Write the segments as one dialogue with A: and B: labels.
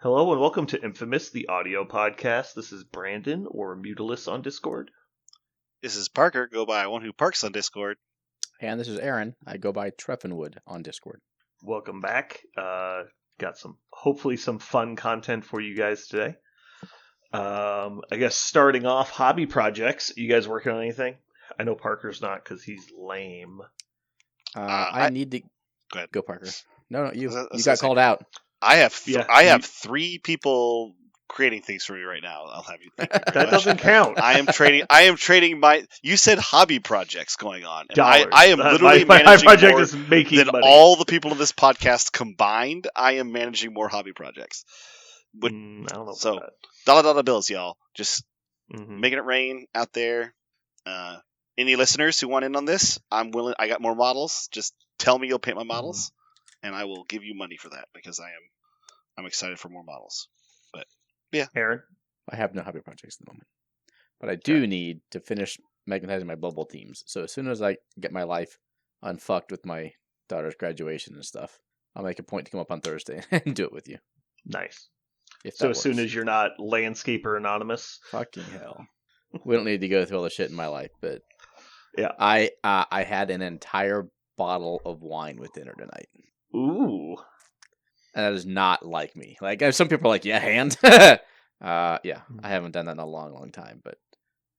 A: Hello and welcome to Infamous, the audio podcast. This is Brandon, or Mutilus on Discord.
B: This is Parker, go by One Who Parks on Discord.
C: And this is Aaron. I go by Treffenwood on Discord.
A: Welcome back. Got hopefully some fun content for you guys today. I guess starting off, hobby projects. You guys working on anything? I know Parker's not because he's lame.
C: I need to...
B: Go ahead.
C: Go, Parker. No, you
B: I
C: got called out.
B: I have 3 people creating things for me right now. I'll have you think.
A: That doesn't count.
B: I am trading my. You said hobby projects going on. And
A: Dollars.
B: I am literally
A: my
B: managing
A: project
B: more
A: is making
B: than
A: money.
B: all the people in this podcast combined. I am managing more hobby projects.
A: I don't know.
B: So
A: about
B: dollar bills, y'all. Just
A: that.
B: making it rain out there. Any listeners who want in on this? I'm willing. I got more models. Just tell me you'll paint my models, and I will give you money for that because I'm excited for more models. But yeah,
A: Aaron,
C: I have no hobby projects at the moment, but I do need to finish magnetizing my bubble teams. So as soon as I get my life unfucked with my daughter's graduation and stuff, I'll make a point to come up on Thursday and do it with you.
A: nice.
C: If
A: So
C: that
A: as soon
C: works.
A: as you're not Landscaper Anonymous.
C: Fucking hell, we don't need to go through all the shit in my life, but
A: Yeah.
C: I had an entire bottle of wine with dinner tonight.
A: Ooh.
C: And that is not like me. Like some people are like, yeah, hand. Yeah, I haven't done that in a long, long time. But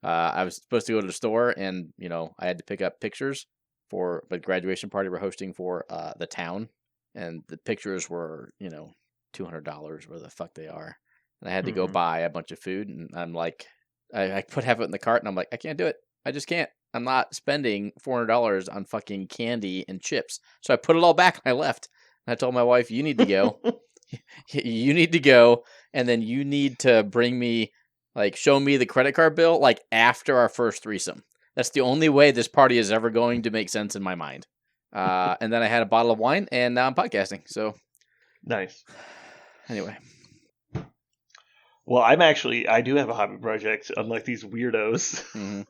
C: I was supposed to go to the store, and I had to pick up pictures for the graduation party we're hosting for the town, and the pictures were $200, where the fuck they are. And I had to go buy a bunch of food, and I'm like, I put half it in the cart, and I'm like, I can't do it. I just can't. I'm not spending $400 on fucking candy and chips. So I put it all back, and I left. I told my wife, you need to go. You need to go, and then you need to bring me, show me the credit card bill, after our first threesome. That's the only way this party is ever going to make sense in my mind. And then I had a bottle of wine, and now I'm podcasting. So,
A: Nice.
C: Anyway.
A: Well, I do have a hobby project, unlike these weirdos.
C: Mm-hmm.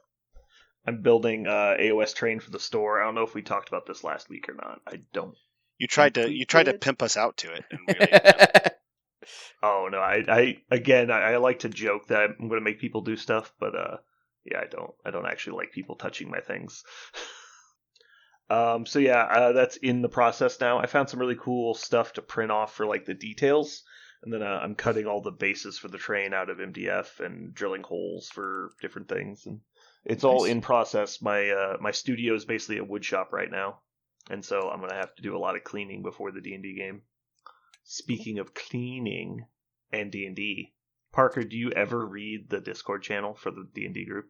A: I'm building AOS train for the store. I don't know if we talked about this last week or not. I don't.
B: you tried to pimp us out to it. And really,
A: Oh no, I like to joke that I'm going to make people do stuff, but yeah, I don't actually like people touching my things. So yeah, that's in the process now. I found some really cool stuff to print off for the details, and then I'm cutting all the bases for the train out of MDF and drilling holes for different things, and it's all in process. My studio is basically a wood shop right now, and so I'm gonna have to do a lot of cleaning before the D&D game. Speaking of cleaning and D&D, Parker, do you ever read the Discord channel for the D&D group?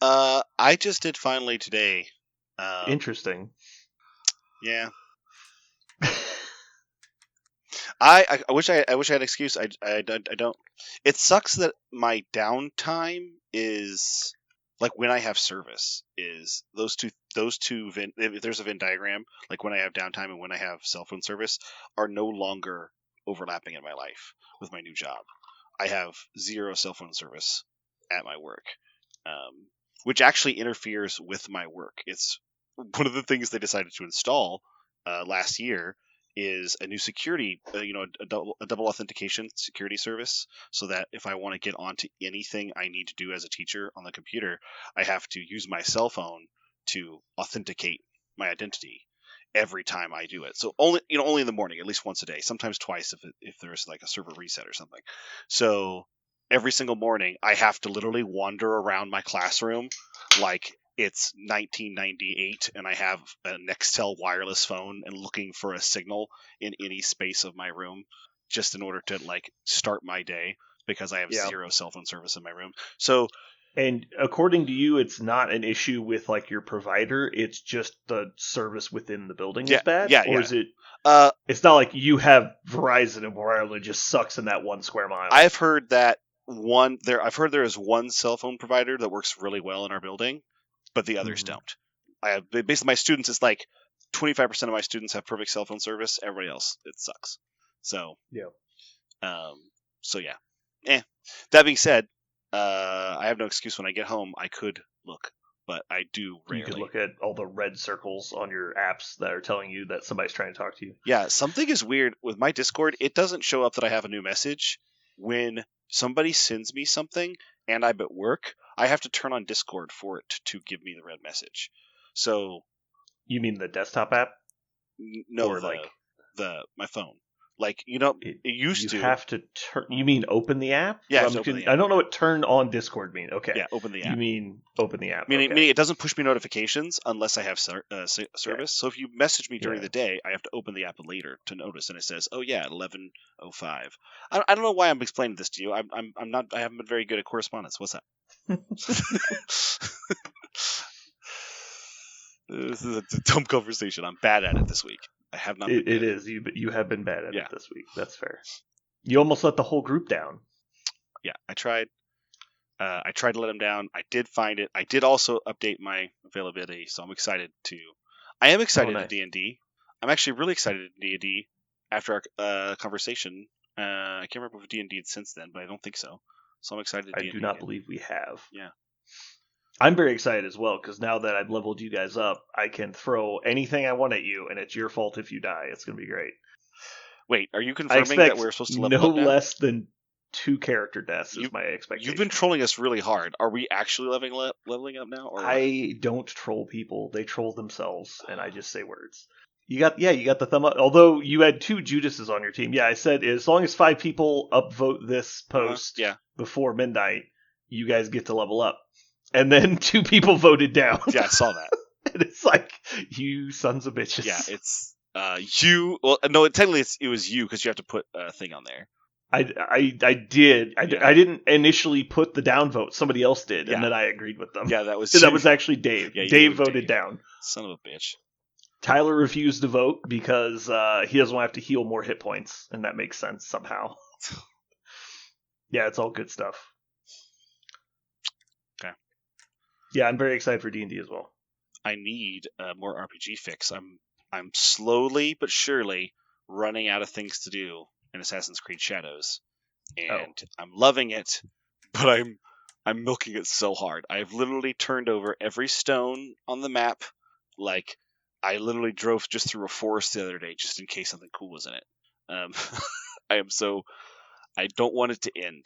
B: I just did finally today.
A: Interesting.
B: Yeah. I wish I had an excuse. I don't. It sucks that my downtime is when I have service is those two if there's a Venn diagram, when I have downtime and when I have cell phone service are no longer overlapping in my life with my new job. I have 0 cell phone service at my work, which actually interferes with my work. It's one of the things they decided to install last year is a new security, a double authentication security service, so that if I want to get onto anything I need to do as a teacher on the computer, I have to use my cell phone to authenticate my identity every time I do it. So only in the morning, at least once a day, sometimes twice if there's a server reset or something. So every single morning, I have to literally wander around my classroom like it's 1998 and I have a Nextel wireless phone and looking for a signal in any space of my room just in order to start my day because I have 0 cell phone service in my room. So,
A: and according to you, it's not an issue with your provider, it's just the service within the building is bad? Or is it it's not like you have Verizon and Verizon just sucks in that 1 square mile?
B: I've heard that I've heard there is one cell phone provider that works really well in our building, but the others don't. I have basically my students. It's 25% of my students have perfect cell phone service. Everybody else, it sucks. So So yeah. That being said, I have no excuse when I get home. I could look but I do rarely.
A: You could look at all the red circles on your apps that are telling you that somebody's trying to talk to you.
B: Yeah, something is weird with my Discord. It doesn't show up that I have a new message when somebody sends me something and I'm at work. I have to turn on Discord for it to give me the red message. So
A: You mean the desktop app?
B: no,
A: Or like
B: my phone. Like it used
A: you
B: to.
A: You have to turn. You mean open the app?
B: Yeah, open the app.
A: I don't know what turn on Discord mean. Okay.
B: Yeah, open the app.
A: You mean open the app?
B: Meaning
A: okay.
B: it doesn't push me notifications unless I have service. Yeah. So if you message me during the day, I have to open the app later to notice, and it says, "Oh yeah, 11:05." I don't know why I'm explaining this to you. I'm not. I haven't been very good at correspondence. What's that? This is a dumb conversation. I'm bad at it this week. I have not.
A: It is. You have been bad at
B: Yeah.
A: it this week. That's fair. You almost let the whole group down.
B: Yeah, I tried. I tried to let him down. I did find it. I did also update my availability, so I'm excited to. I am excited
A: nice.
B: at D&D. I'm actually really excited at D&D after our conversation. I can't remember if D&D since then, but I don't think so. So I'm excited.
A: I do not believe we have.
B: Yeah.
A: I'm very excited as well because now that I've leveled you guys up, I can throw anything I want at you, and it's your fault if you die. It's going to be great.
B: Wait, are you confirming that we're supposed to level up now?
A: No less than 2 character deaths is my expectation.
B: You've been trolling us really hard. Are we actually leveling up now? Or
A: I don't troll people; they troll themselves, and I just say words. You got the thumb up. Although you had 2 Judases on your team, I said as long as 5 people upvote this post before midnight, you guys get to level up. And then 2 people voted down.
B: Yeah, I saw that.
A: And it's like, you sons of bitches.
B: Yeah, it's you. Well, no, technically it was you because you have to put a thing on there.
A: I did. I didn't initially put the downvote. Somebody else did, and then I agreed with them.
B: Yeah, that was
A: that was actually Dave.
B: Yeah,
A: Dave voted down.
B: Son of a bitch.
A: Tyler refused to vote because he doesn't want to have to heal more hit points, and that makes sense somehow. Yeah, it's all good stuff.
B: Okay.
A: Yeah, I'm very excited for D&D as well.
B: I need more RPG fix. I'm slowly but surely running out of things to do in Assassin's Creed Shadows, and I'm loving it, but I'm milking it so hard. I've literally turned over every stone on the map. Like, I literally drove just through a forest the other day just in case something cool was in it. I don't want it to end.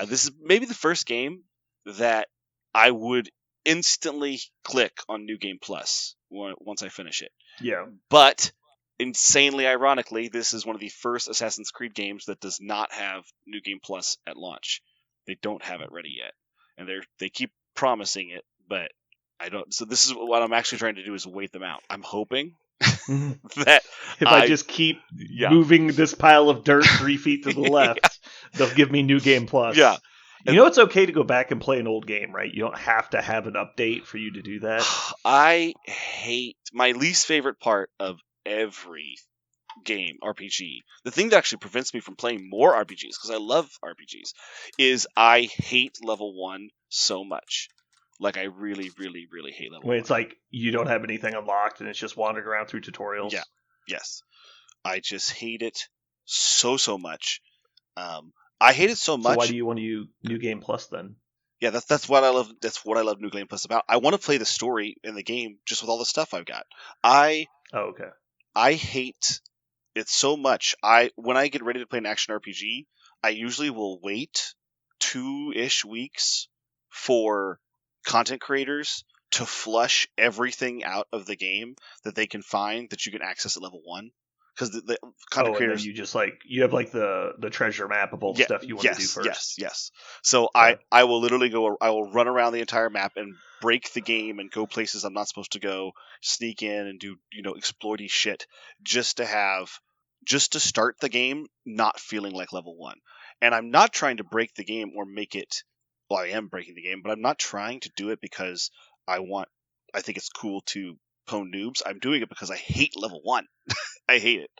B: This is maybe the first game that I would instantly click on New Game Plus once I finish it.
A: Yeah.
B: But insanely ironically, this is one of the first Assassin's Creed games that does not have New Game Plus at launch. They don't have it ready yet, and they keep promising it, but I don't. So this is what I'm actually trying to do, is wait them out. I'm hoping that
A: if I just keep moving this pile of dirt 3 feet to the left, they'll give me New Game Plus.
B: Yeah.
A: You know it's okay to go back and play an old game, right? You don't have to have an update for you to do that.
B: I hate my least favorite part of every game, RPG. The thing that actually prevents me from playing more RPGs, because I love RPGs, is I hate level 1 so much. Like, I really, really, really hate level 1.
A: When it's like you don't have anything unlocked and it's just wandering around through tutorials.
B: Yeah. Yes. I just hate it so much. I hate it so much.
A: So why do you want to use New Game Plus then?
B: Yeah, that's what I love. That's what I love New Game Plus about. I want to play the story in the game just with all the stuff I've got.
A: Okay.
B: I hate it so much. When I get ready to play an action RPG, I usually will wait 2-ish weeks for content creators to flush everything out of the game that they can find that you can access at level 1. Because the content creators,
A: and then you have the treasure map of all the stuff you want to do first.
B: Yes. So I will literally I will run around the entire map and break the game and go places I'm not supposed to go, sneak in and do exploity shit just to start the game not feeling like level 1. And I'm not trying to break the game or make it. Well, I am breaking the game, but I'm not trying to do it because I think it's cool to pwn noobs. I'm doing it because I hate level 1. I hate it.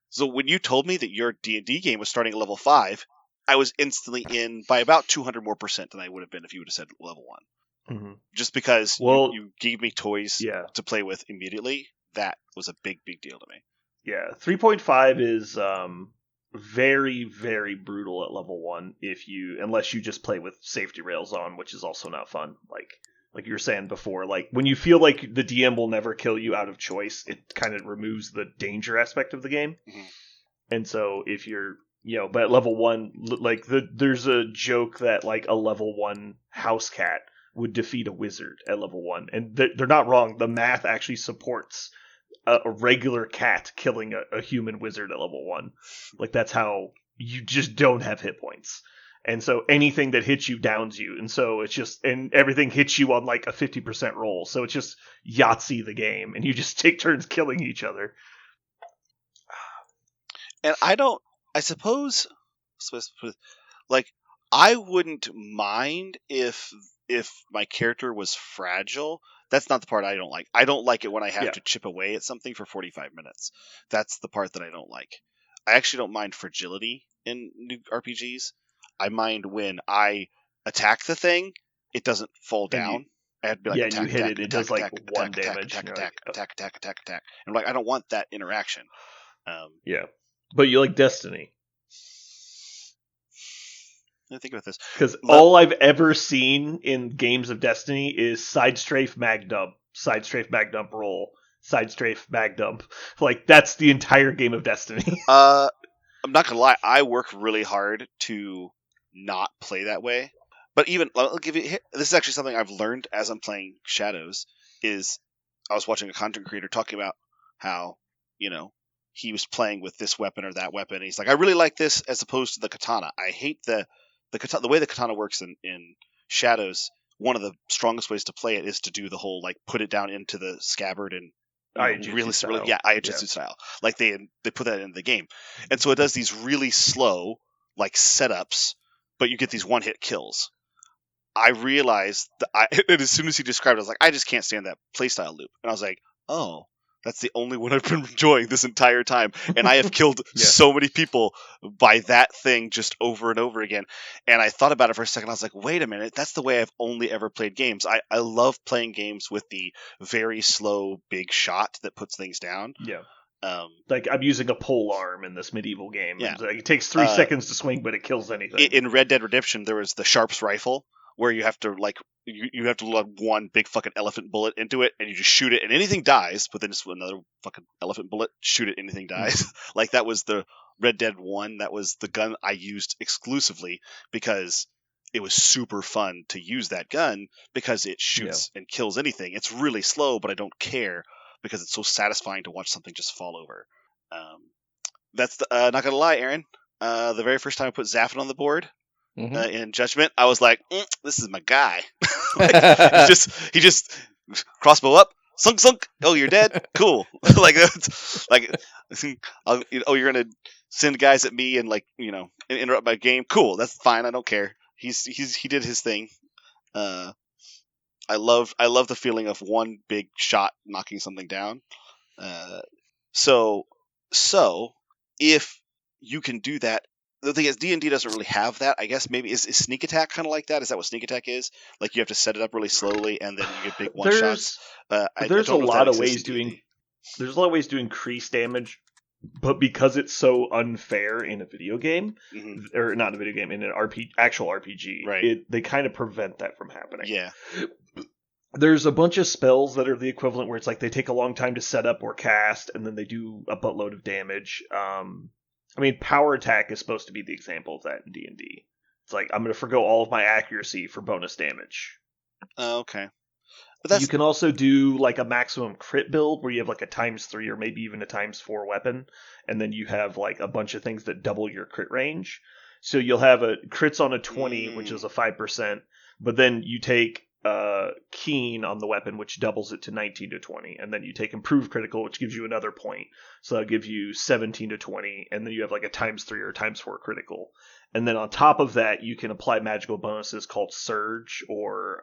B: So when you told me that your D&D game was starting at level 5, I was instantly in by about 200% more than I would have been if you would have said level 1.
A: Mm-hmm.
B: Just because you gave me toys to play with immediately, that was a big deal to me.
A: Yeah, 3.5 is very, very brutal at level 1 unless you just play with safety rails on, which is also not fun. Like you were saying before, like when you feel like the DM will never kill you out of choice, it kind of removes the danger aspect of the game.
B: Mhm.
A: And so if you're, but at level 1, like there's a joke that like a level 1 house cat would defeat a wizard at level 1, and they're not wrong. The math actually supports a regular cat killing a human wizard at level 1. Like that's how you just don't have hit points. And so anything that hits you downs you. And so and everything hits you on like a 50% roll. So it's just Yahtzee the game, and you just take turns killing each other.
B: And I suppose, like, I wouldn't mind if my character was fragile. That's not the part I don't like. I don't like it when I have to chip away at something for 45 minutes. That's the part that I don't like. I actually don't mind fragility in new RPGs. I mind when I attack the thing, it doesn't fall down. I have to be like,
A: and you hit it, it does like 1 damage.
B: Attack. And like, I don't want that interaction.
A: Yeah. But you like Destiny.
B: Let me think about this.
A: Because all I've ever seen in games of Destiny is side strafe mag dump roll, side strafe mag dump. Like, that's the entire game of Destiny.
B: I'm not gonna lie, I work really hard to not play that way. But even, I'll give you, this is actually something I've learned as I'm playing Shadows, is I was watching a content creator talking about how, he was playing with this weapon or that weapon. And he's like, I really like this as opposed to the katana. I hate the way the katana works in Shadows. One of the strongest ways to play it is to do the whole, like, put it down into the scabbard and Idiocracy style. Like they put that into the game. And so it does these really slow, like, setups, but you get these one-hit kills. I realized and as soon as he described it, I was like, I just can't stand that playstyle loop. And I was like, oh, that's the only one I've been enjoying this entire time. And I have killed so many people by that thing just over and over again. And I thought about it for a second. I was like, wait a minute. That's the way I've only ever played games. I love playing games with the very slow, big shot that puts things down.
A: Yeah. Like, I'm using a pole arm in this medieval game.
B: Yeah.
A: Like, it takes 3 seconds to swing, but it kills anything.
B: In Red Dead Redemption, there was the Sharp's rifle, where you have to, like, you have to load one big fucking elephant bullet into it, and you just shoot it, and anything dies, but then just another fucking elephant bullet, shoot it, anything dies. Like, that was the Red Dead 1, that was the gun I used exclusively, because it was super fun to use that gun, because it shoots and kills anything. It's really slow, but I don't care, because it's so satisfying to watch something just fall over. That's not gonna lie, Aaron. The very first time I put Zaffin on the board, in Judgment, I was like, this is my guy. Like, he just crossbow up, sunk. Oh, you're dead. Cool. Like, that's like, you're gonna send guys at me and, like, interrupt my game. Cool. That's fine. I don't care. He did his thing. I love the feeling of one big shot knocking something down. So if you can do that. The thing is, D&D doesn't really have that. I guess maybe is sneak attack kind of like that? Is that what sneak attack is? Like, you have to set it up really slowly and then you get big one shots.
A: There's a lot of ways doing increased damage, but because it's so unfair in a video game, or not in a video game, in an actual RPG,
B: right?
A: They kind of prevent that from happening.
B: Yeah.
A: There's a bunch of spells that are the equivalent where it's like they take a long time to set up or cast, and then they do a buttload of damage. I mean, power attack is supposed to be the example of that in D&D. It's like, I'm going to forgo all of my accuracy for bonus damage.
B: Okay. But
A: you can also do, like, a maximum crit build where you have, like, a ×3 or maybe even a ×4 weapon, and then you have, like, a bunch of things that double your crit range. So you'll have a crits on a 20, which is a 5%, but then you take keen on the weapon, which doubles it to 19 to 20, and then you take improved critical, which gives you another point, so that'll give you 17 to 20, and then you have like a ×3 or ×4 critical, and then on top of that you can apply magical bonuses called surge or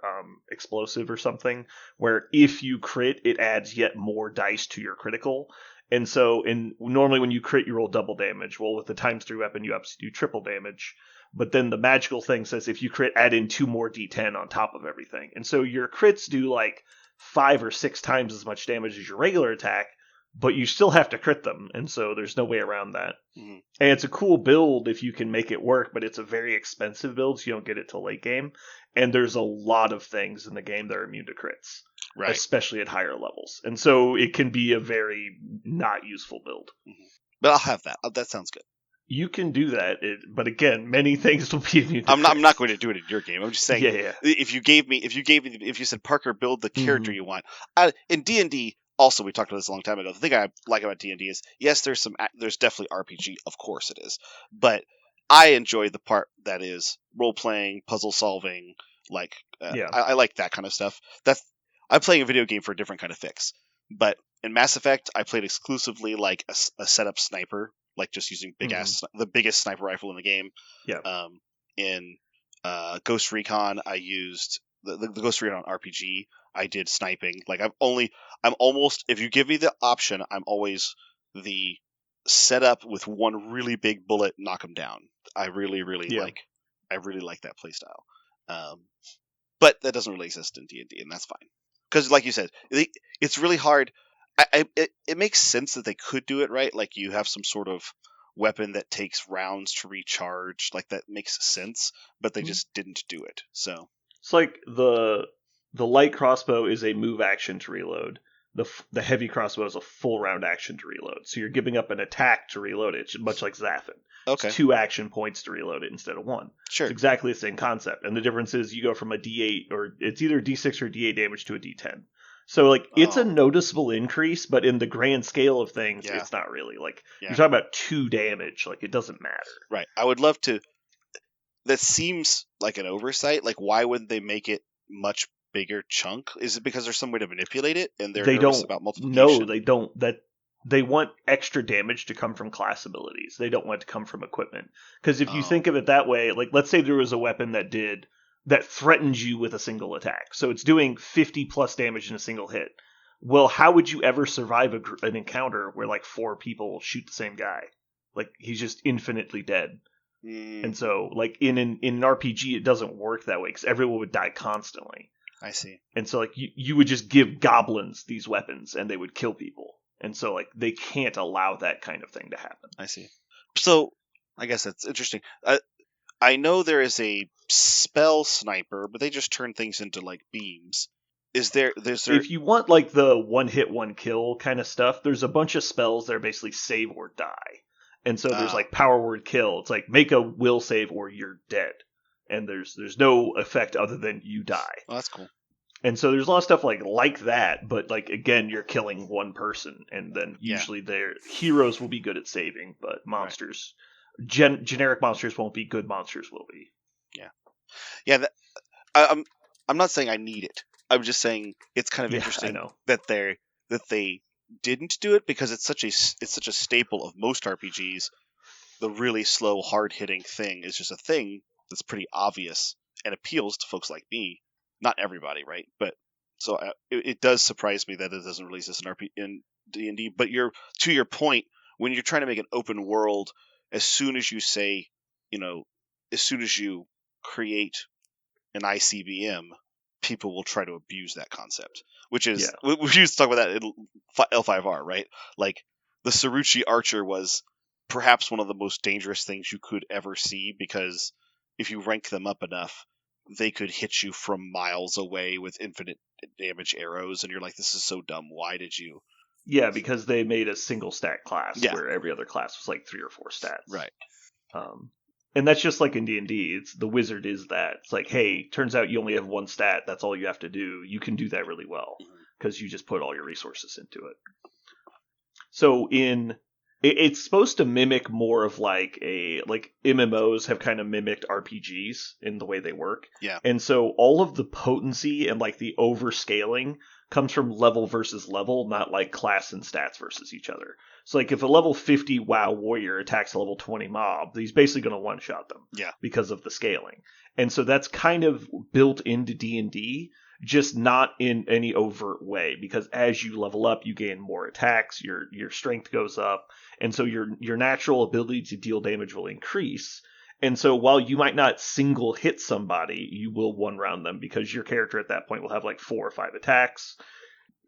A: explosive or something, where if you crit, it adds yet more dice to your critical. And so normally when you crit, you roll double damage. Well, with the ×3 weapon, you obviously do triple damage. But then the magical thing says if you crit, add in 2 more d10 on top of everything. And so your crits do like 5 or 6 times as much damage as your regular attack, but you still have to crit them, and so there's no way around that.
B: Mhm.
A: And it's a cool build if you can make it work, but it's a very expensive build, so you don't get it till late game. And there's a lot of things in the game that are immune to crits,
B: Right.
A: especially at higher levels. And so it can be a very not useful build.
B: But I'll have that. That sounds good.
A: You can do that, but again, many things will be immune to
B: I'm not
A: crits.
B: going to do it in your game. I'm just saying.
A: Yeah.
B: If you said Parker, build the character
A: Mhm.
B: you want. In D&D, also we talked about this a long time ago. The thing I like about D&D is yes, there's definitely RPG. Of course it is, but I enjoy the part that is role playing, puzzle solving. Like
A: Yeah.
B: I like that kind of stuff. I'm playing a video game for a different kind of fix. But in Mass Effect, I played exclusively like a setup sniper, like just using the biggest sniper rifle in the game.
A: Yeah.
B: In Ghost Recon, I used the Ghost Recon RPG. I did sniping. Like I'm almost, if you give me the option, I'm always the setup with one really big bullet, knock them down. I really
A: Yeah.
B: like that playstyle. But that doesn't really exist in D&D, and that's fine. Because, like you said, it's really hard. It makes sense that they could do it right. Like you have some sort of weapon that takes rounds to recharge. Like that makes sense, but they just didn't do it. So
A: It's like the light crossbow is a move action to reload. The heavy crossbow is a full round action to reload. So you're giving up an attack to reload it, much like Zaffin.
B: okay,
A: It's 2 action points to reload it instead of 1.
B: sure.
A: It's exactly the same concept. And the difference is you go from a D8, or it's either D6 or D8 damage to a D10. So, like, it's a noticeable increase, but in the grand scale of things,
B: Yeah.
A: it's not really. Like,
B: Yeah.
A: you're talking about 2 damage. Like, it doesn't matter.
B: Right. I would love to. That seems like an oversight. Like, why wouldn't they make it much bigger chunk? Is it because there's some way to manipulate it, and they're nervous about multiplication?
A: No, they don't. They want extra damage to come from class abilities. They don't want it to come from equipment. Because if you think of it that way, like, let's say there was a weapon that threatens you with a single attack. So it's doing 50 plus damage in a single hit. Well, how would you ever survive an encounter where like 4 people shoot the same guy? Like, he's just infinitely dead. And so, like, in an RPG, it doesn't work that way because everyone would die constantly.
B: I see.
A: And so, like, you would just give goblins these weapons and they would kill people. And so, like, they can't allow that kind of thing to happen.
B: I see. So, I guess that's interesting. I know there is a spell sniper, but they just turn things into, like, beams. There's there...
A: If you want, like, the one hit, one kill kind of stuff, there's a bunch of spells that are basically save or die. And so there's, like, power word kill. It's like, make a will save or you're dead. And there's no effect other than you die.
B: Oh, that's cool.
A: And so there's a lot of stuff like that, but, like, again, you're killing one person, and then usually their heroes will be good at saving, but monsters, generic monsters won't be. Good monsters will be.
B: Yeah. I'm not saying I need it. I'm just saying it's kind of interesting that they didn't do it, because it's such a staple of most RPGs. The really slow, hard hitting thing is just a thing that's pretty obvious and appeals to folks like me. Not everybody, right? But so it does surprise me that it doesn't release this in D&D. But to your point, when you're trying to make an open world, as soon as you say, as soon as you create an ICBM, people will try to abuse that concept. Which is we used to talk about that in L5R, right? Like the Saruchi Archer was perhaps one of the most dangerous things you could ever see, because if you rank them up enough, they could hit you from miles away with infinite damage arrows, and you're like, this is so dumb. Why did you?
A: Yeah, because they made a single stat class where every other class was like 3 or 4 stats.
B: Right.
A: And that's just like in D&D. It's the wizard is that. It's like, hey, turns out you only have 1 stat. That's all you have to do. You can do that really well because you just put all your resources into it. So it's supposed to mimic more of like MMOs have kind of mimicked RPGs in the way they work.
B: Yeah.
A: And so all of the potency and like the overscaling comes from level versus level, not like class and stats versus each other. So like if a level 50 WoW warrior attacks a level 20 mob, he's basically going to one-shot them.
B: Yeah.
A: Because of the scaling. And so that's kind of built into D&D, just not in any overt way, because as you level up, you gain more attacks, your strength goes up, and so your natural ability to deal damage will increase. And so while you might not single hit somebody, you will one round them because your character at that point will have like 4 or 5 attacks.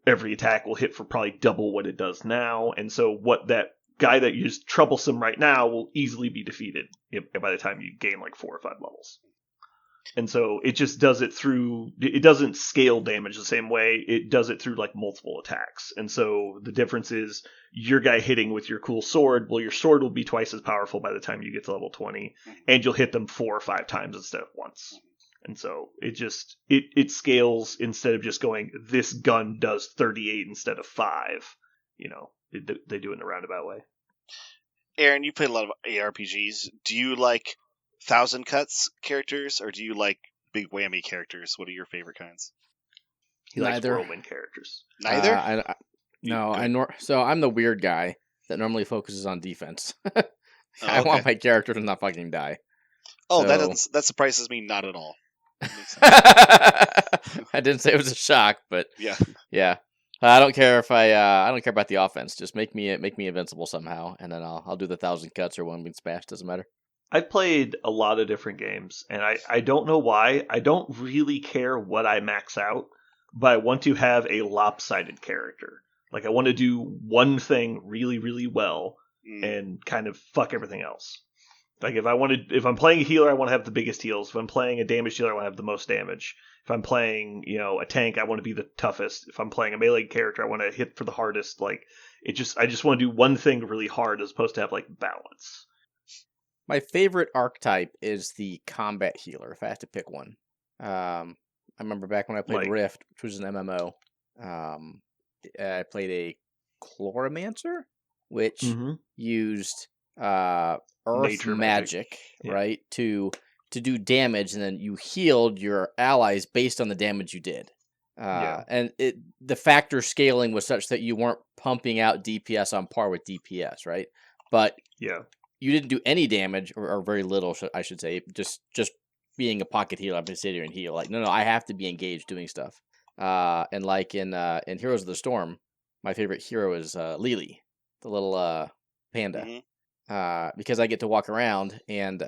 A: every attack will hit for probably double what it does now. And so what that guy that is troublesome right now will easily be defeated by the time you gain like 4 or 5 levels. And so it just does it through, it doesn't scale damage the same way. It does it through like multiple attacks. And so the difference is your guy hitting with your cool sword. Well, your sword will be twice as powerful by the time you get to level 20, and you'll hit them 4 or 5 times instead of once. And so it scales instead of just going, this gun does 38 instead of 5. They do it in a roundabout way.
B: Aaron, you played a lot of ARPGs. Do you like 1,000 cuts characters, or do you like big whammy characters? What are your favorite kinds?
A: He likes
C: Neither.
A: whirlwind characters.
B: Neither?
C: So I'm the weird guy that normally focuses on defense.
B: Oh,
C: I
B: okay.
C: want my character to not fucking die.
B: Oh,
C: So-
B: that surprises me not at all.
C: I didn't say it was a shock, but
B: Yeah.
C: I don't care if I don't care about the offense. Just make me invincible somehow, and then I'll do the 1,000 cuts or one being smashed. Doesn't matter.
A: I've played a lot of different games, and I don't know why. I don't really care what I max out, but I want to have a lopsided character. Like, I want to do one thing really, really well and kind of fuck everything else. Like, if I'm playing a healer, I want to have the biggest heals. If I'm playing a damage dealer, I want to have the most damage. If I'm playing, a tank, I want to be the toughest. If I'm playing a melee character, I want to hit for the hardest. Like, I just want to do one thing really hard as opposed to have, like, balance.
C: My favorite archetype is the combat healer, if I have to pick one. I remember back when I played Rift, which was an MMO, I played a Chloromancer, which used earth
A: Nature
C: magic,
A: Yeah.
C: right, to do damage, and then you healed your allies based on the damage you did. And the factor scaling was such that you weren't pumping out DPS on par with DPS, right? But you didn't do any damage, or very little, I should say. Just being a pocket healer, I'm gonna sit here and heal. Like, no, I have to be engaged doing stuff. And like in Heroes of the Storm, my favorite hero is Lily, the little panda. Because I get to walk around and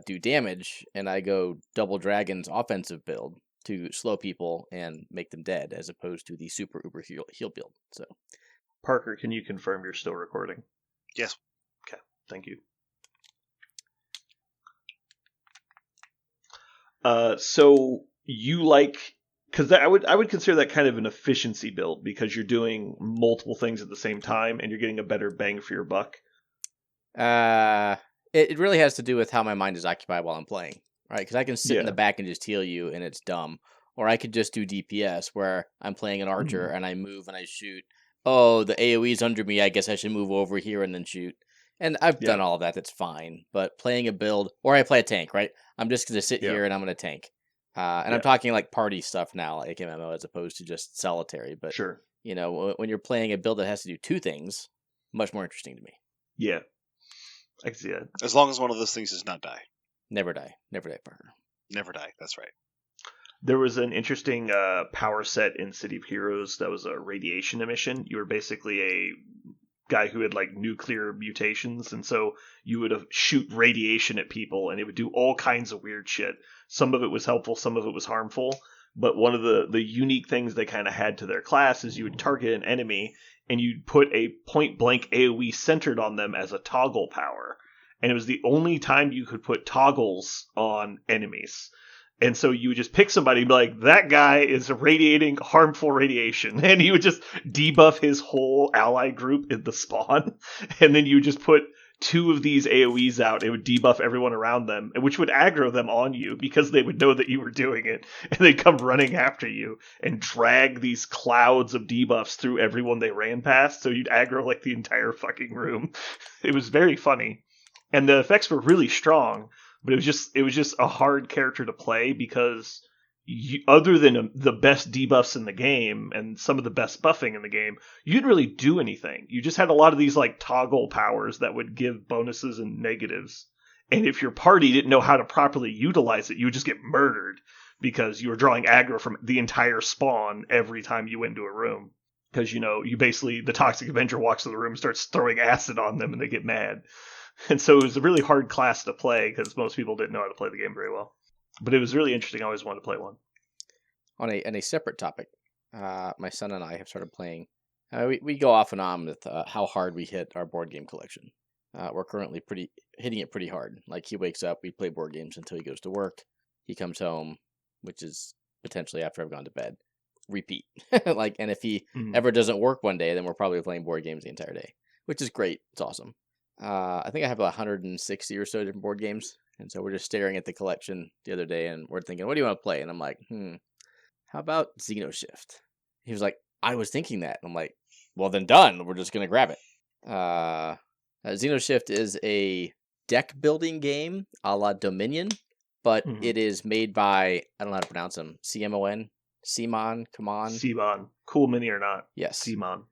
C: do damage, and I go double Dragon's offensive build to slow people and make them dead, as opposed to the super uber heal build. So,
A: Parker, can you confirm you're still recording?
B: Yes.
A: Okay, thank you. So you like, because I would consider that kind of an efficiency build, because you're doing multiple things at the same time and you're getting a better bang for your buck.
C: It really has to do with how my mind is occupied while I'm playing, right? Because I can sit in the back and just heal you, and it's dumb. Or I could just do DPS, where I'm playing an archer and I move and I shoot. Oh, the AoE's under me. I guess I should move over here and then shoot. And I've done all of that. That's fine. But playing a build, or I play a tank, right? I'm just going to sit here and I'm going to tank. And I'm talking like party stuff now, like MMO, as opposed to just solitary. But
A: sure,
C: when you're playing a build that has to do 2 things, much more interesting to me.
A: Yeah, I can see that.
B: As long as one of those things does not die.
C: Never die, Parker.
B: Never die. That's right.
A: There was an interesting power set in City of Heroes that was a radiation emission. You were basically a guy who had like nuclear mutations, and so you would shoot radiation at people, and it would do all kinds of weird shit. Some of it was helpful, some of it was harmful. But one of the unique things they kind of had to their class is you would target an enemy, and you'd put a point blank AoE centered on them as a toggle power. And it was the only time you could put toggles on enemies. And so you would just pick somebody and be like, that guy is radiating harmful radiation. And he would just debuff his whole ally group in the spawn. And then you would just put 2 of these AoEs out. It would debuff everyone around them, which would aggro them on you because they would know that you were doing it. And they'd come running after you and drag these clouds of debuffs through everyone they ran past. So you'd aggro like the entire fucking room. It was very funny. And the effects were really strong. But it was just a hard character to play because other than the best debuffs in the game and some of the best buffing in the game, you didn't really do anything. You just had a lot of these like toggle powers that would give bonuses and negatives. And if your party didn't know how to properly utilize it, you would just get murdered because you were drawing aggro from the entire spawn every time you went into a room. Because, you basically, the Toxic Avenger walks to the room and starts throwing acid on them and they get mad. And so it was a really hard class to play because most people didn't know how to play the game very well. But it was really interesting. I always wanted to play one.
C: On a separate topic, my son and I have started playing. We go off and on with how hard we hit our board game collection. We're currently hitting it pretty hard. Like he wakes up, we play board games until he goes to work. He comes home, which is potentially after I've gone to bed. Repeat. And if he ever doesn't work one day, then we're probably playing board games the entire day, which is great. It's awesome. I think I have 160 or so different board games. And so we're just staring at the collection the other day and we're thinking, what do you want to play? And I'm like, how about Xenoshift? He was like, I was thinking that. And I'm like, well, then done. We're just going to grab it. Xenoshift is a deck building game a la Dominion, but it is made by, I don't know how to pronounce them, CMON? Simon, come on.
A: Simon. Cool Mini or not.
C: Yes.
A: Simon.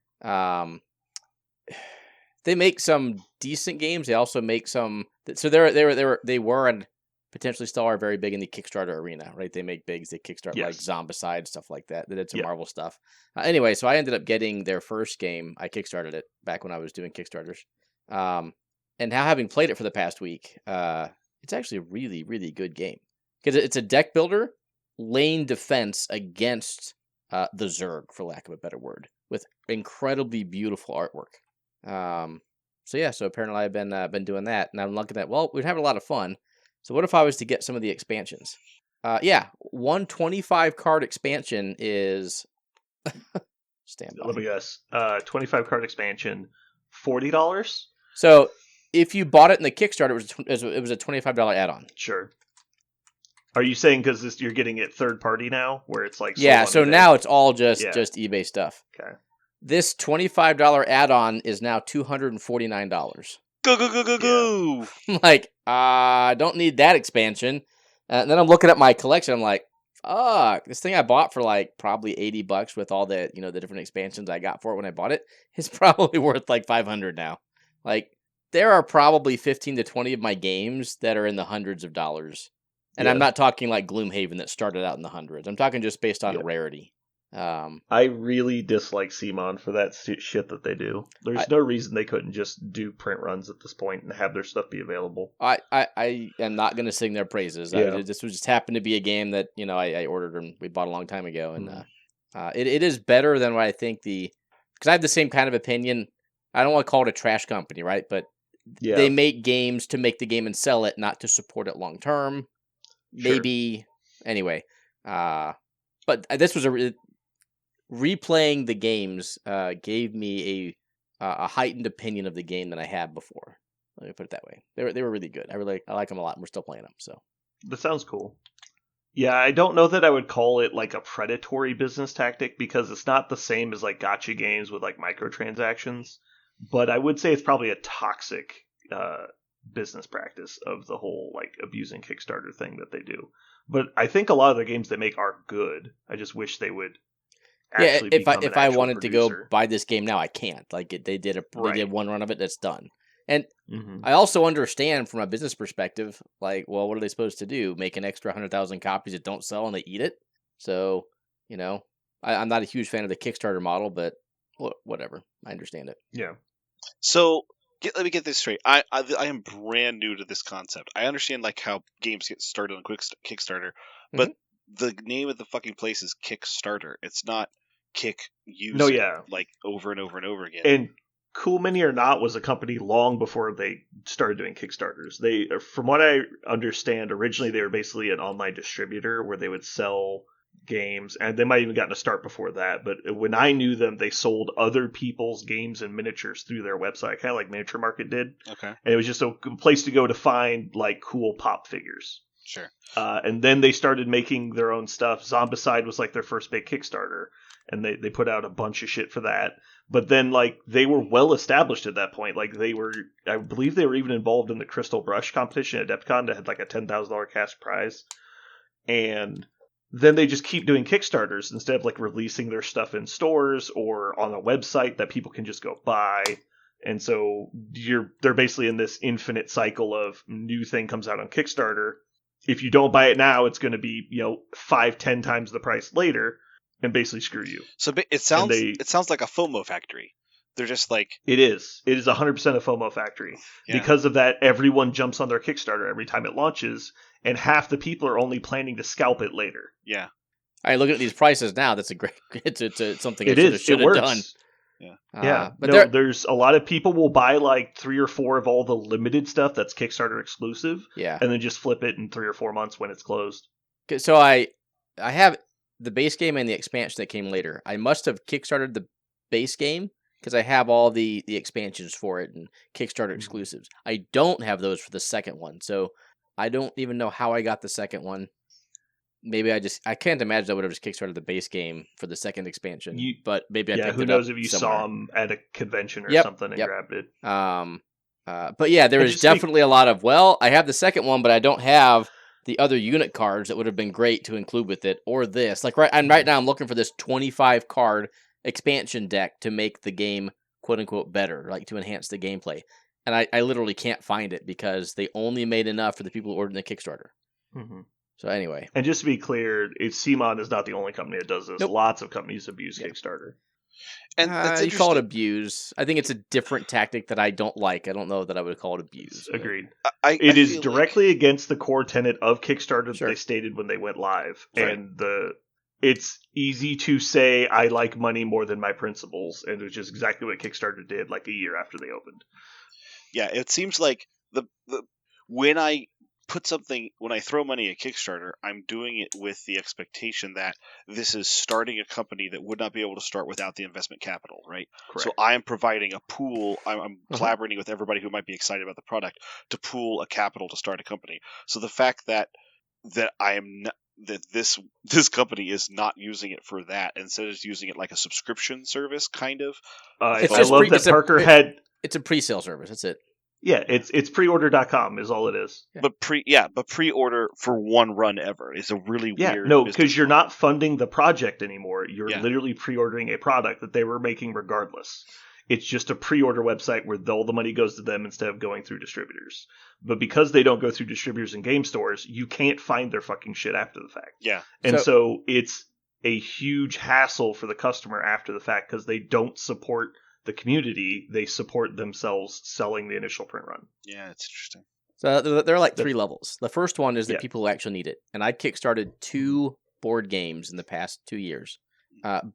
C: They make some decent games. They also make some. So they were and potentially still are very big in the Kickstarter arena, right? They make bigs. They kickstart like Zombicide, stuff like that. They did some Marvel stuff. Anyway, so I ended up getting their first game. I kickstarted it back when I was doing Kickstarters. And now having played it for the past week, it's actually a really, really good game because it's a deck builder, lane defense against the Zerg, for lack of a better word, with incredibly beautiful artwork. So apparently I've been doing that, and I'm looking at, well, we'd have a lot of fun. So what if I was to get some of the expansions? One 25 card expansion is stand by.
A: Let me guess. 25 card expansion, $40.
C: So if you bought it in the Kickstarter, it was a $25 add-on.
A: Sure. Are you saying because you're getting it third party now, where it's like
C: so now it's all just eBay stuff.
A: Okay.
C: This $25 add-on is now $249.
B: Go.
C: I'm like, I don't need that expansion. And then I'm looking at my collection. I'm like, fuck, this thing I bought for like probably $80 with all the, the different expansions I got for it when I bought it is probably worth like $500 now. Like, there are probably 15 to 20 of my games that are in the hundreds of dollars. And I'm not talking like Gloomhaven that started out in the hundreds. I'm talking just based on rarity.
A: I really dislike CMON for that shit that they do. There's no reason they couldn't just do print runs at this point and have their stuff be available.
C: I am not going to sing their praises. This was just happened to be a game that I ordered and we bought a long time ago, and it is better than what I think because I have the same kind of opinion. I don't want to call it a trash company, right? But they make games to make the game and sell it, not to support it long term. Maybe anyway. But this was replaying the games gave me a heightened opinion of the game than I had before. Let me put it that way. They were really good. I like them a lot, and we're still playing them. So
A: that sounds cool. Yeah, I don't know that I would call it like a predatory business tactic because it's not the same as like gacha games with like microtransactions. But I would say it's probably a toxic business practice of the whole like abusing Kickstarter thing that they do. But I think a lot of the games they make are good. I just wish they would.
C: If I wanted to go buy this game now, I can't. Like they did one run of it, that's done. And I also understand from a business perspective, like, well, what are they supposed to do? Make an extra 100,000 copies that don't sell and they eat it? So, I'm not a huge fan of the Kickstarter model, but whatever. I understand it.
A: Yeah.
B: So let me get this straight. I am brand new to this concept. I understand like how games get started on Kickstarter, but the name of the fucking place is Kickstarter. It's not Kick User like over and over and over again.
A: And Cool Mini or Not was a company long before they started doing Kickstarters. They, from what I understand, originally they were basically an online distributor where they would sell games, and they might even gotten a start before that. But when I knew them, they sold other people's games and miniatures through their website, kind of like Miniature Market did.
B: Okay.
A: And it was just a place to go to find like cool pop figures.
B: Sure.
A: And then they started making their own stuff. Zombicide was like their first big Kickstarter, and they put out a bunch of shit for that. But then, like, they were well established at that point. Like, I believe they were even involved in the Crystal Brush competition at Adepticon that had like a $10,000 cash prize. And then they just keep doing Kickstarters instead of like releasing their stuff in stores or on a website that people can just go buy. And so they're basically in this infinite cycle of new thing comes out on Kickstarter. If you don't buy it now, it's going to be 5-10 times the price later. And basically screw you.
B: So it sounds like a FOMO factory. They're just like...
A: It is 100% a FOMO factory. Yeah. Because of that, everyone jumps on their Kickstarter every time it launches, and half the people are only planning to scalp it later.
B: Yeah.
C: I look at these prices now. That's a great. It's something
A: It
C: I
A: is.
C: should
A: It
C: have done.
A: works.
B: Yeah.
A: Yeah.
C: But
A: No, there's a lot of people will buy like 3 or 4 of all the limited stuff that's Kickstarter exclusive,
C: yeah.
A: and then just flip it in 3 or 4 months when it's closed.
C: So I have the base game and the expansion that came later. I must have kickstarted the base game because I have all the expansions for it and Kickstarter exclusives. I don't have those for the second one, so I don't even know how I got the second one. Maybe I can't imagine I would have just kickstarted the base game for the second expansion. But maybe I picked
A: who
C: it
A: knows
C: up
A: if you
C: somewhere.
A: saw them at a convention or
C: Yep,
A: something and
C: yep.
A: grabbed it.
C: But yeah, there is definitely a lot of, well, I have the second one, but I don't have the other unit cards that would have been great to include with it, or this. Like right now, I'm looking for this 25 card expansion deck to make the game quote unquote better, like to enhance the gameplay. And I literally can't find it because they only made enough for the people who ordered the Kickstarter.
A: Mm-hmm.
C: So anyway,
A: and just to be clear, CMON is not the only company that does this.
C: Nope.
A: Lots of companies abuse Kickstarter.
B: And that's
C: you call it abuse. I think it's a different tactic that I don't like. I don't know that I would call it abuse.
A: Agreed.
B: It
A: is directly against the core tenet of Kickstarter
C: Sure.
A: that they stated when they went live.
B: Right.
A: And it's easy to say I like money more than my principles, and it's just exactly what Kickstarter did like a year after they opened.
B: Yeah, it seems like when I throw money at Kickstarter, I'm doing it with the expectation that this is starting a company that would not be able to start without the investment capital, right?
A: Correct.
B: So I am providing a pool. I'm collaborating with everybody who might be excited about the product to pool a capital to start a company. So the fact that I am not, that this company is not using it for that, instead of using it like a subscription service, kind of.
A: I love that Parker had.
C: It's a pre-sale service. That's it.
A: Yeah, it's preorder.com is all it is.
C: Yeah.
B: But pre-order for one run ever is a really weird.
A: No, because you're not funding the project anymore. You're
B: Yeah.
A: literally pre-ordering a product that they were making regardless. It's just a pre-order website where all the money goes to them instead of going through distributors. But because they don't go through distributors and game stores, you can't find their fucking shit after the fact.
B: Yeah.
A: And so it's a huge hassle for the customer after the fact because they don't support the community, they support themselves selling the initial print run.
B: Yeah, it's interesting.
C: So there are like 3 levels. The first one is the
A: Yeah.
C: people who actually need it. And I kickstarted 2 board games in the past 2 years.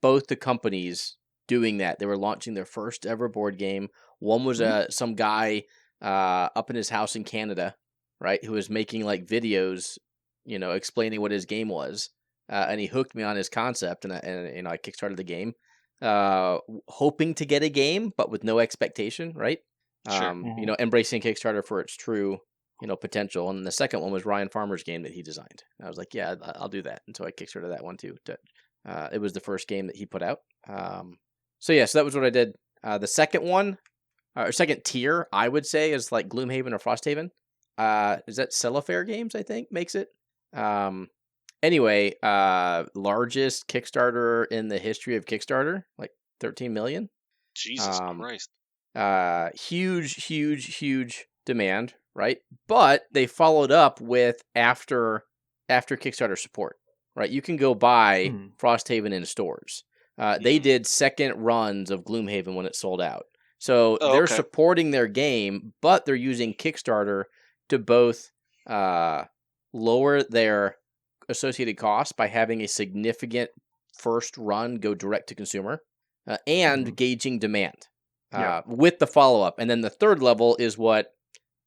C: Both the companies doing that. They were launching their first ever board game. One was some guy up in his house in Canada, right, who was making like videos, explaining what his game was. And he hooked me on his concept, and I kickstarted the game. Hoping to get a game, but with no expectation, right?
B: Sure.
C: Embracing Kickstarter for its true, potential. And the second one was Ryan Farmer's game that he designed. And I was like, yeah, I'll do that. And so I kickstarted that one too. It was the first game that he put out. So that was what I did. The second one, or second tier, I would say, is like Gloomhaven or Frosthaven. Is that Cellofair Games, I think, makes it. Anyway, largest Kickstarter in the history of Kickstarter, like 13 million.
B: Jesus Christ.
C: Huge demand, right? But they followed up with after Kickstarter support, right? You can go buy Frosthaven in stores. They did second runs of Gloomhaven when it sold out. So they're supporting their game, but they're using Kickstarter to both lower their associated costs by having a significant first run go direct to consumer and gauging demand with the follow-up. And then the third level is what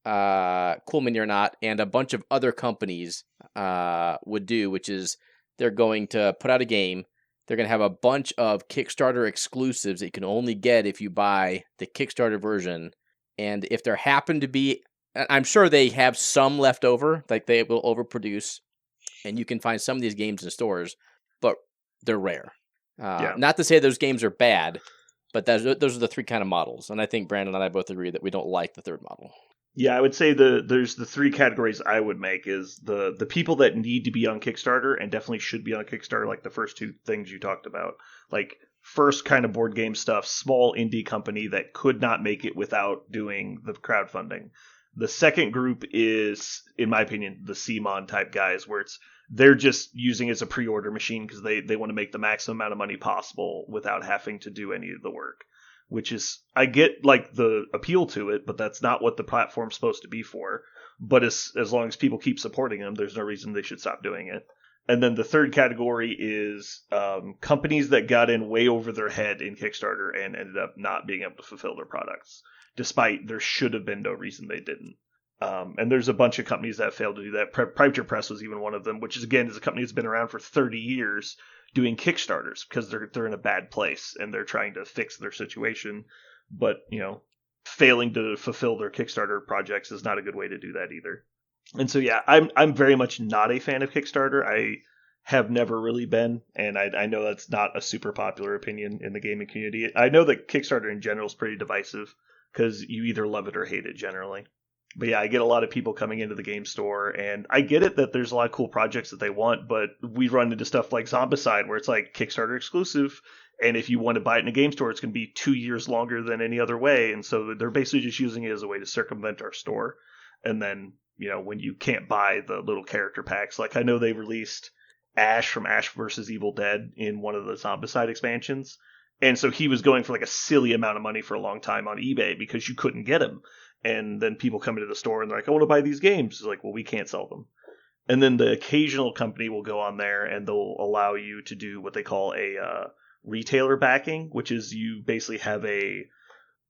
C: Cool Mini or Not and a bunch of other companies would do, which is they're going to put out a game. They're going to have a bunch of Kickstarter exclusives that you can only get if you buy the Kickstarter version. And if there happen to be, I'm sure they have some left over, like they will overproduce. And you can find some of these games in stores, but they're rare. Not to say those games are bad, but those are the 3 kind of models. And I think Brandon and I both agree that we don't like the third model.
A: Yeah, I would say there's the 3 categories I would make is the people that need to be on Kickstarter and definitely should be on Kickstarter, like the first 2 things you talked about. Like first kind of board game stuff, small indie company that could not make it without doing the crowdfunding. The second group is, in my opinion, the CMON type guys, where they're just using it as a pre-order machine because they want to make the maximum amount of money possible without having to do any of the work. Which is, I get like the appeal to it, but that's not what the platform's supposed to be for. But as long as people keep supporting them, there's no reason they should stop doing it. And then the third category is companies that got in way over their head in Kickstarter and ended up not being able to fulfill their products, despite there should have been no reason they didn't. And there's a bunch of companies that failed to do that. Private Press was even one of them, which is again is a company that's been around for 30 years doing Kickstarters because they're in a bad place and they're trying to fix their situation, but failing to fulfill their Kickstarter projects is not a good way to do that either. And so yeah, I'm very much not a fan of Kickstarter. I have never really been, and I know that's not a super popular opinion in the gaming community. I know that Kickstarter in general is pretty divisive because you either love it or hate it generally. But yeah, I get a lot of people coming into the game store, and I get it that there's a lot of cool projects that they want, but we run into stuff like Zombicide, where it's like Kickstarter exclusive, and if you want to buy it in a game store, it's going to be 2 years longer than any other way, and so they're basically just using it as a way to circumvent our store. And then, when you can't buy the little character packs, like I know they released Ash from Ash vs. Evil Dead in one of the Zombicide expansions, and so he was going for like a silly amount of money for a long time on eBay because you couldn't get him. And then people come into the store and they're like, I want to buy these games. It's like, well, we can't sell them. And then the occasional company will go on there and they'll allow you to do what they call a retailer backing, which is you basically have a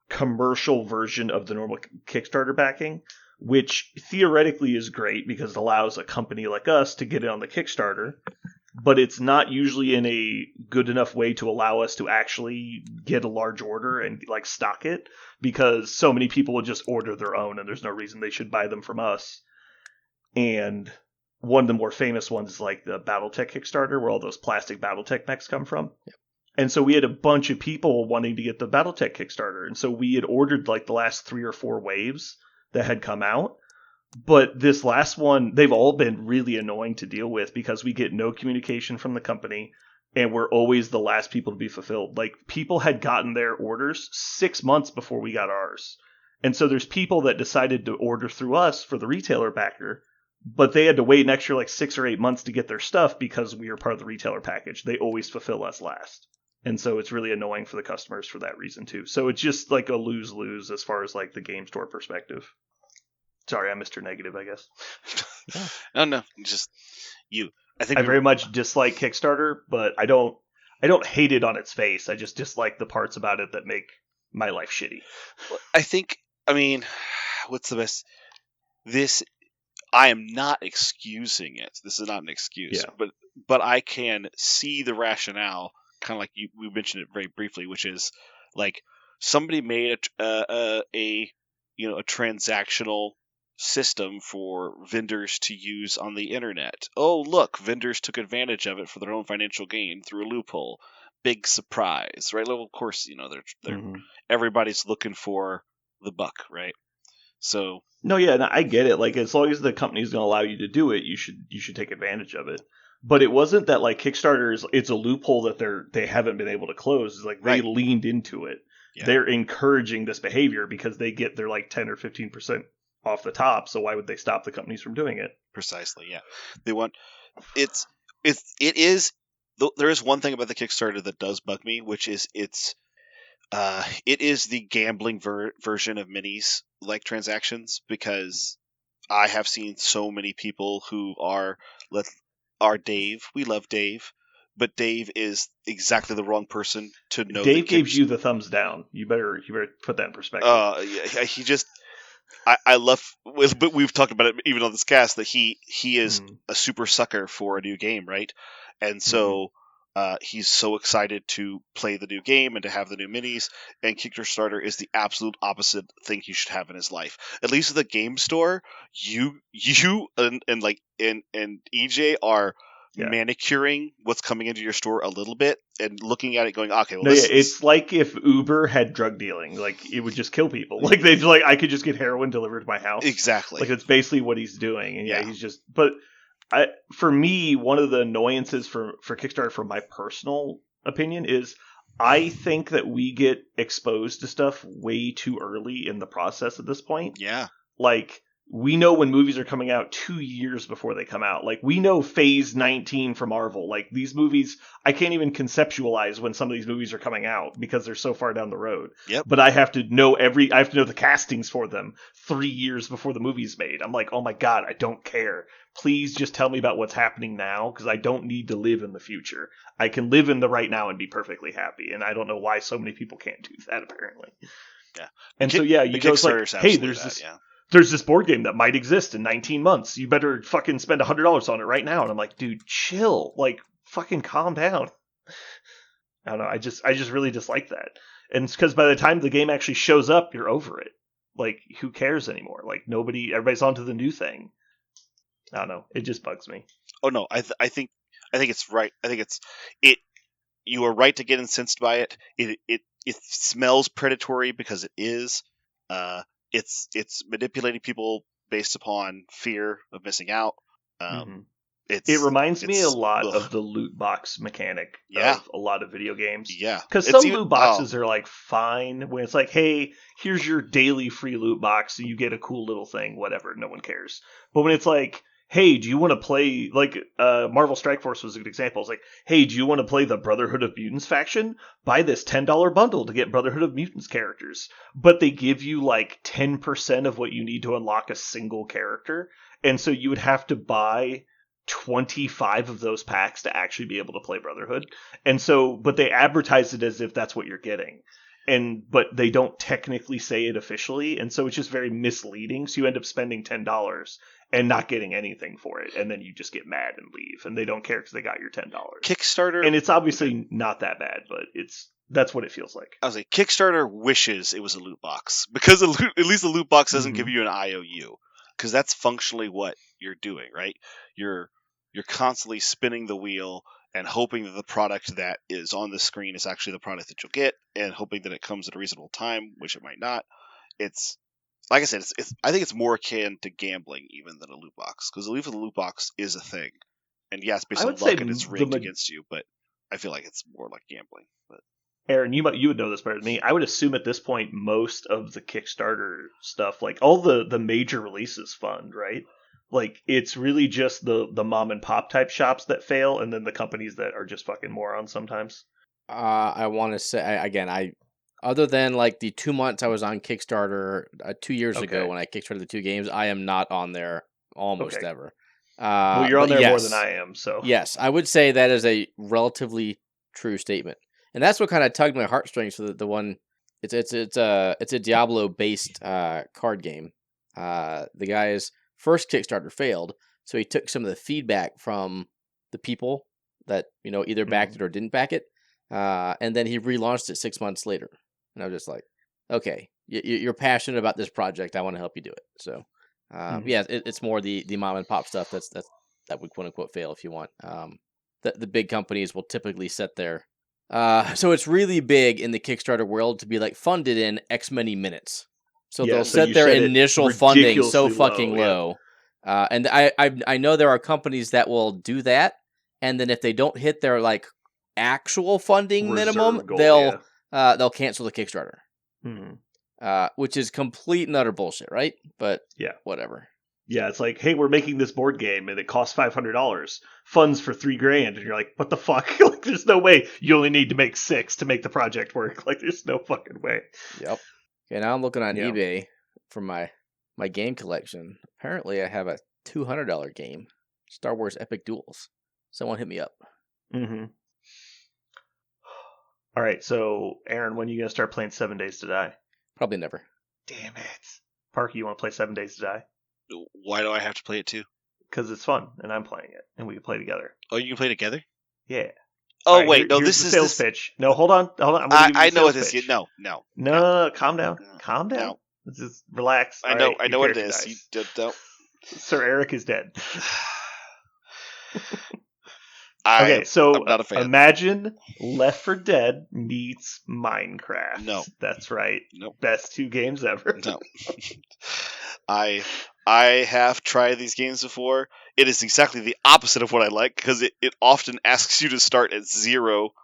A: commercial version of the normal Kickstarter backing, which theoretically is great because it allows a company like us to get it on the Kickstarter. But it's not usually in a good enough way to allow us to actually get a large order and like stock it, because so many people will just order their own and there's no reason they should buy them from us. And one of the more famous ones is like the Battletech Kickstarter, where all those plastic Battletech mechs come from. Yep. And so we had a bunch of people wanting to get the Battletech Kickstarter. And so we had ordered like the last 3 or 4 waves that had come out. But this last one, they've all been really annoying to deal with because we get no communication from the company and we're always the last people to be fulfilled. Like, people had gotten their orders 6 months before we got ours. And so there's people that decided to order through us for the retailer backer, but they had to wait an extra like 6 or 8 months to get their stuff because we are part of the retailer package. They always fulfill us last. And so it's really annoying for the customers for that reason too. So it's just like a lose-lose as far as like the game store perspective. Sorry, I'm Mr. Negative, I guess.
B: Yeah. No, just you. I
A: very much dislike Kickstarter, but I don't hate it on its face. I just dislike the parts about it that make my life shitty.
B: I mean, what's the best? I am not excusing it. This is not an excuse, yeah. But I can see the rationale, kind of like we mentioned it very briefly, which is like somebody made a transactional system for vendors to use on the internet. Oh, look, vendors took advantage of it for their own financial gain through a loophole. Big surprise, right? Well, of course, they're everybody's looking for the buck, right? So
A: no, yeah, and I get it. Like, as long as the company's going to allow you to do it, you should take advantage of it. But it wasn't that like Kickstarter it's a loophole that they haven't been able to close. It's like they leaned into it. Yeah. They're encouraging this behavior because they get their like 10 or 15% off the top. So why would they stop the companies from doing it?
B: Precisely. Yeah. They want it is there is one thing about the Kickstarter that does bug me, which is it is the gambling version of minis like transactions, because I have seen so many people who are Dave. We love Dave. But Dave is exactly the wrong person to know.
A: Dave gave you the thumbs down. You better put that in perspective.
B: Yeah, he just. I love, but we've talked about it even on this cast, that he is a super sucker for a new game, right? And so he's so excited to play the new game and to have the new minis. And Kickstarter is the absolute opposite thing he should have in his life. At least at the game store, you and EJ are manicuring what's coming into your store a little bit and looking at it going, okay, well,
A: it's like if Uber had drug dealing. Like, it would just kill people. Like, they'd like, I could just get heroin delivered to my house.
B: Exactly.
A: Like, it's basically what he's doing. And he's just, but for me, one of the annoyances for Kickstarter, from my personal opinion, is I think that we get exposed to stuff way too early in the process at this point.
B: Yeah.
A: Like, we know when movies are coming out 2 years before they come out. Like, we know Phase 19 for Marvel. Like, these movies, I can't even conceptualize when some of these movies are coming out because they're so far down the road.
B: Yep.
A: But I have to know the castings for them 3 years before the movie's made. I'm like, oh my god, I don't care. Please just tell me about what's happening now, because I don't need to live in the future. I can live in the right now and be perfectly happy, and I don't know why so many people can't do that, apparently.
B: Yeah.
A: And so, yeah, you go, it's like, hey, there's this board game that might exist in 19 months. You better fucking spend $100 on it right now. And I'm like, dude, chill. Like, fucking calm down. I don't know. I just really dislike that. And it's because by the time the game actually shows up, you're over it. Like, who cares anymore? Like, everybody's onto the new thing. I don't know. It just bugs me.
B: Oh no, I think it's right. I think it. You are right to get incensed by it. It smells predatory because it is. It's manipulating people based upon fear of missing out.
A: It reminds me a lot of the loot box mechanic of a lot of video games.
B: Yeah.
A: Because some loot boxes are like fine when it's like, hey, here's your daily free loot box, so you get a cool little thing, whatever, no one cares. But when it's like, hey, do you want to play, like, Marvel Strike Force was a good example. It's like, hey, do you want to play the Brotherhood of Mutants faction? Buy this $10 bundle to get Brotherhood of Mutants characters. But they give you, like, 10% of what you need to unlock a single character. And so you would have to buy 25 of those packs to actually be able to play Brotherhood. And so, but they advertise it as if that's what you're getting. But they don't technically say it officially. And so it's just very misleading. So you end up spending $10 and not getting anything for it, and then you just get mad and leave, and they don't care because they got your $10.
B: Kickstarter,
A: and it's obviously not that bad, but that's what it feels like.
B: I was like, Kickstarter wishes it was a loot box, because at least the loot box doesn't give you an IOU, because that's functionally what you're doing, right? You're constantly spinning the wheel and hoping that the product that is on the screen is actually the product that you'll get, and hoping that it comes at a reasonable time, which it might not. It's like I said, I think it's more akin to gambling even than a loot box, because the loot box is a thing, and yes, based on luck and it's rigged against you, but I feel like it's more like gambling. But
A: Aaron, you would know this better than me. I would assume at this point most of the Kickstarter stuff, like all the major releases fund, right? Like, it's really just the mom and pop type shops that fail, and then the companies that are just fucking morons sometimes.
C: I want to say again, other than like the 2 months I was on Kickstarter 2 years ago when I kickstarted the 2 games, I am not on there almost ever.
A: Well, you're on there more than I am, so
C: yes, I would say that is a relatively true statement, and that's what kind of tugged my heartstrings for the one. It's a Diablo based card game. The guy's first Kickstarter failed, so he took some of the feedback from the people that either backed it or didn't back it, and then he relaunched it 6 months later. And I was just like, okay, you're passionate about this project. I want to help you do it. So, yeah, it's more the mom and pop stuff that would quote unquote fail if you want. The big companies will typically set their so it's really big in the Kickstarter world to be like funded in X many minutes. So they'll set their initial funding so fucking low. And I know there are companies that will do that, and then if they don't hit their like actual funding minimum, they'll cancel the Kickstarter, which is complete and utter bullshit, right? But
A: yeah,
C: whatever.
A: Yeah, it's like, hey, we're making this board game and it costs $500, funds for $3,000, and you're like, what the fuck? Like, there's no way. You only need to make 6 to make the project work. Like, there's no fucking way.
C: Yep. Okay, now I'm looking on eBay for my game collection. Apparently, I have a $200 game, Star Wars Epic Duels. Someone hit me up.
A: All right, so Aaron, when are you gonna start playing 7 Days to Die?
C: Probably never.
A: Damn it, Parker, you want to play 7 Days to Die?
B: Why do I have to play it too?
A: Because it's fun, and I'm playing it, and we can play together.
B: Oh, you can play together?
A: Yeah.
B: Oh right, wait, no, this
A: is
B: the
A: sales pitch. No, hold on.
B: I know what this is. No.
A: No, calm down. Calm down. No. Just relax.
B: I know what it is. You don't.
A: Sir Eric is dead.
B: I'm not a fan.
A: Imagine Left 4 Dead meets Minecraft.
B: No.
A: That's right.
B: Nope.
A: Best 2 games ever.
B: No. I have tried these games before. It is exactly the opposite of what I like, because it often asks you to start at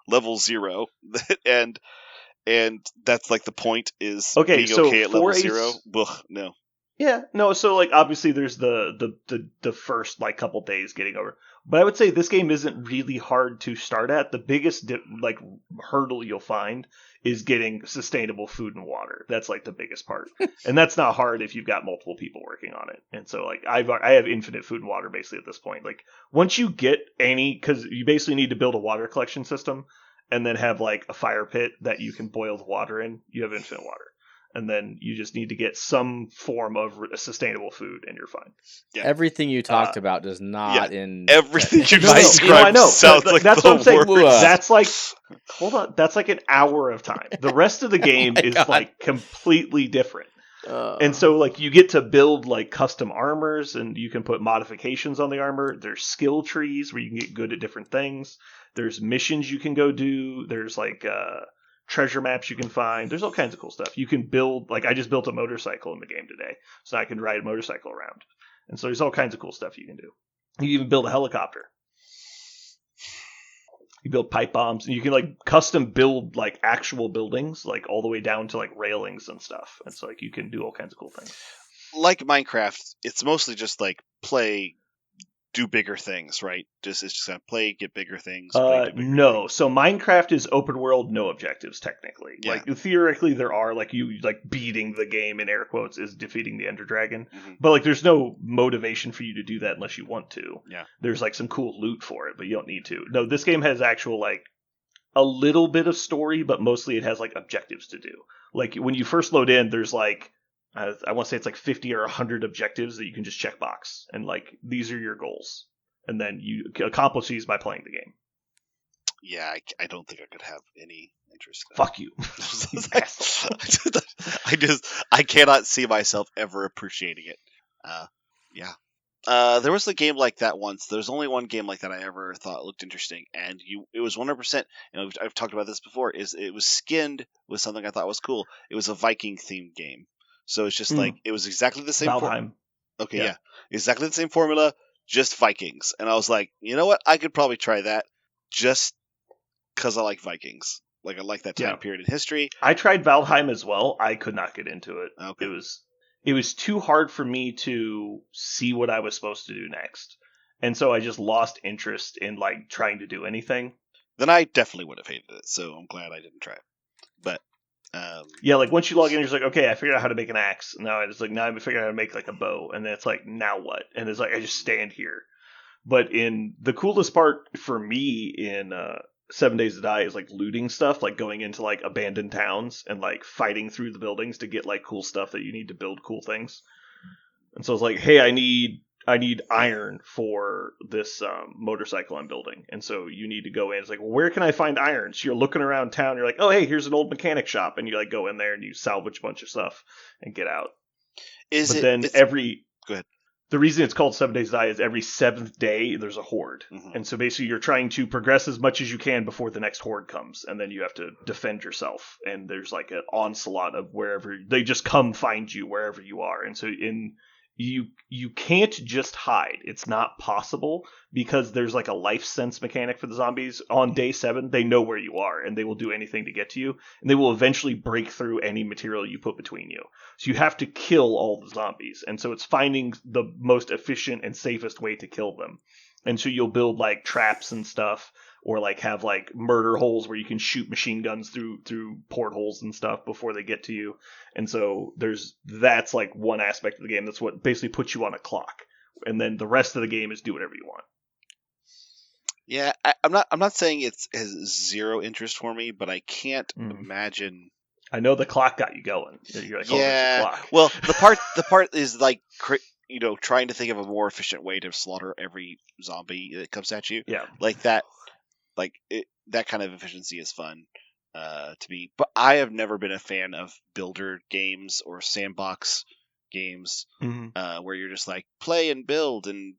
B: level 0, and that's like the point is being okay at level 0. Ugh, no.
A: Yeah, no, so like obviously there's the first like couple days getting over. But I would say this game isn't really hard to start at. The biggest like hurdle you'll find is getting sustainable food and water. That's like the biggest part. And that's not hard if you've got multiple people working on it. And so like I have infinite food and water basically at this point. Like once you get any cuz you basically need to build a water collection system and then have like a fire pit that you can boil the water in, you have infinite water. And then you just need to get some form of sustainable food, and you're fine.
B: Yeah.
C: Everything you talked about does not
B: everything you
A: No,
B: described
A: I know.
B: sounds like
A: That's
B: the
A: what I'm saying.
B: worst.
A: That's like, hold on, that's like an hour of time. The rest of the game is
C: God.
A: like completely different. And so like you get to build like custom armors, and you can put modifications on the armor. There's skill trees where you can get good at different things. There's missions you can go do. There's like treasure maps you can find. There's all kinds of cool stuff. You can build, like I just built a motorcycle in the game today, so I can ride a motorcycle around. And so there's all kinds of cool stuff you can do. You even build a helicopter. You build pipe bombs, and you can like custom build like actual buildings, like all the way down to like railings and stuff. And so like you can do all kinds of cool things.
B: Like Minecraft, it's mostly just like play, do bigger things, right? It's just gonna play, get bigger things. Play, do bigger
A: No.
B: things.
A: So Minecraft is open world, no objectives technically.
B: Yeah.
A: Like theoretically there are, like you like beating the game in air quotes is defeating the Ender Dragon.
B: Mhm.
A: But like there's no motivation for you to do that unless you want to.
B: Yeah.
A: There's like some cool loot for it, but you don't need to. No, this game has actual like a little bit of story, but mostly it has like objectives to do. Like when you first load in, there's like I want to say it's like 50 or 100 objectives that you can just check box, and like these are your goals, and then you accomplish these by playing the game.
B: Yeah, I don't think I could have any interest.
A: Fuck you.
B: I cannot see myself ever appreciating it. Yeah. There was a game like that once. There's only one game like that I ever thought looked interesting, and it was 100%. You know, I've talked about this before. It was skinned with something I thought was cool. It was a Viking themed game, so it's just like it was exactly the same.
A: Valheim.
B: Okay, yeah, exactly the same formula, just Vikings. And I was like, you know what? I could probably try that, just because I like Vikings. Like I like that time period in history.
A: I tried Valheim as well. I could not get into it.
B: Okay.
A: It was too hard for me to see what I was supposed to do next. And so I just lost interest in like trying to do anything.
B: Then I definitely would have hated it. So I'm glad I didn't try it. But
A: yeah, like once you log in, you're just like, okay, I figured out how to make an axe. Now I'm figuring out how to make like a bow, and then it's like, now what? And it's like I just stand here. But in the coolest part for me in 7 Days to Die is like looting stuff, like going into like abandoned towns and like fighting through the buildings to get like cool stuff that you need to build cool things. And so it's like, hey, I need iron for this motorcycle I'm building. And so you need to go in. It's like, well, where can I find iron? So you're looking around town. You're like, oh, hey, here's an old mechanic shop. And you like go in there and you salvage a bunch of stuff and get out. Go ahead. The reason it's called 7 Days to Die is every 7th day there's a horde. Mm-hmm. And so basically you're trying to progress as much as you can before the next horde comes. And then you have to defend yourself. And there's like an onslaught of wherever they just come find you wherever you are. And so you can't just hide. It's not possible because there's like a life sense mechanic for the zombies. On day 7, they know where you are and they will do anything to get to you. And they will eventually break through any material you put between you. So you have to kill all the zombies. And so it's finding the most efficient and safest way to kill them. And so you'll build like traps and stuff, or like have like murder holes where you can shoot machine guns through portholes and stuff before they get to you. And so that's like one aspect of the game. That's what basically puts you on a clock. And then the rest of the game is do whatever you want.
B: Yeah, I'm not saying it has zero interest for me, but I can't imagine.
A: I know the clock got you going. You're like,
B: yeah.
A: Oh, clock.
B: Well, the part is like, you know, trying to think of a more efficient way to slaughter every zombie that comes at you.
A: Yeah.
B: Like that. That kind of efficiency is fun to me. But I have never been a fan of builder games or sandbox games where you're just like play and build and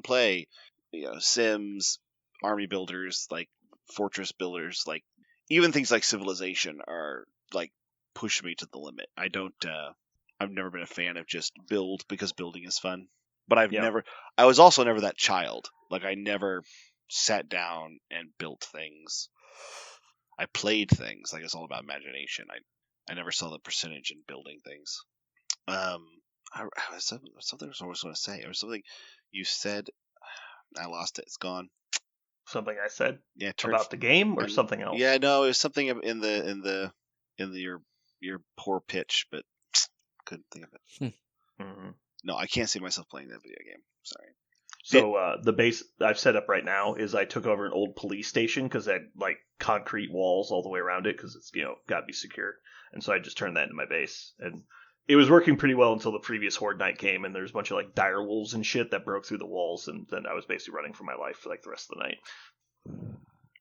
B: play. You know, Sims, army builders, like fortress builders, like even things like Civilization are like push me to the limit. I've never been a fan of just build because building is fun. But I was also never that child. Like I never sat down and built things. I played things. Like it's all about imagination. I never saw the percentage in building things. something I was going to say. Or something you said. I lost it. It's gone.
A: Something I said
B: Yeah,
A: about the game or something else?
B: Yeah, no, it was something in your poor pitch, but couldn't think of it.
A: Mm-hmm.
B: No, I can't see myself playing that video game. Sorry.
A: So the base I've set up right now is I took over an old police station because I had like concrete walls all the way around it because it's got to be secure, and so I just turned that into my base, and it was working pretty well until the previous Horde night came, and there's a bunch of like dire wolves and shit that broke through the walls, and then I was basically running for my life for like the rest of the night.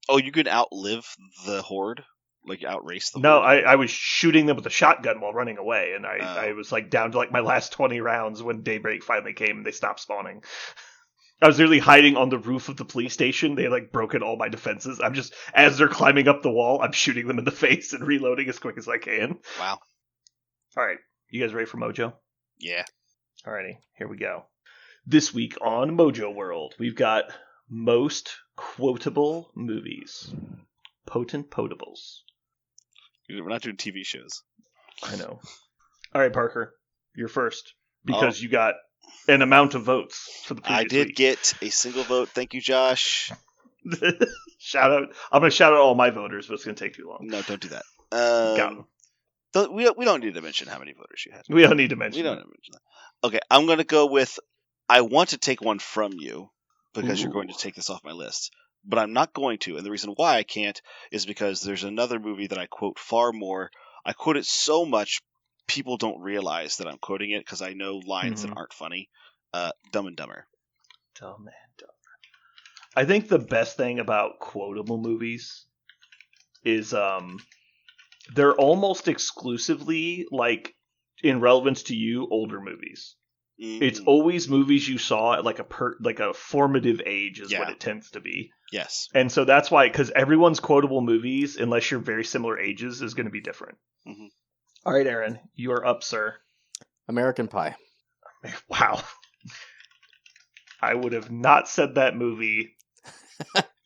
B: Oh, you could outlive the Horde, like outrace the
A: No,
B: Horde.
A: I was shooting them with a shotgun while running away, and I was like down to like my last 20 rounds when daybreak finally came and they stopped spawning. I was literally hiding on the roof of the police station. They had like broken all my defenses. I'm just, as they're climbing up the wall, I'm shooting them in the face and reloading as quick as I can.
B: Wow.
A: All right, you guys ready for Mojo?
B: Yeah.
A: Alrighty, here we go. This week on Mojo World, we've got most quotable movies. Potent potables.
B: We're not doing TV shows.
A: I know. All right, Parker, you're first because you got an amount of votes for the previous
B: I did
A: week.
B: get a single vote. Thank you, Josh.
A: Shout out! I'm gonna shout out all my voters, but it's gonna take too long.
B: No, don't do that.
A: Got 'em.
B: We don't need to mention how many voters you had.
A: We don't need to mention.
B: We don't need to mention that. Okay, I'm going to go with. I want to take one from you because you're going to take this off my list, but I'm not going to. And the reason why I can't is because there's another movie that I quote far more. I quote it so much, people don't realize that I'm quoting it because I know lines that aren't funny. Dumb and Dumber.
A: Dumb and Dumber. I think the best thing about quotable movies is they're almost exclusively, like, in relevance to you, older movies. Mm-hmm. It's always movies you saw at like a formative age is what it tends to be.
B: Yes.
A: And so that's why, because everyone's quotable movies, unless you're very similar ages, is going to be different. Mm-hmm. All right, Aaron, you are up, sir.
C: American Pie.
A: Wow. I would have not said that movie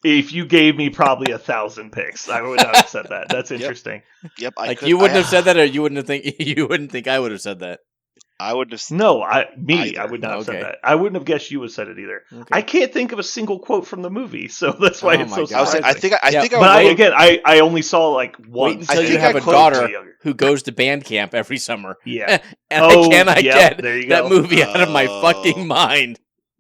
A: if you gave me probably 1,000 picks. I would not have said that. That's interesting.
B: Yep.
C: You wouldn't have said that, or you wouldn't think I would have said that.
B: I would have.
A: No, I would not have said that. I wouldn't have guessed you would have said it either. Okay. I can't think of a single quote from the movie, so that's why it's so surprising.
B: I think
A: I only saw like one.
C: Wait until you have a daughter who goes to band camp every summer.
A: Yeah,
C: and I cannot get that movie out of my fucking mind.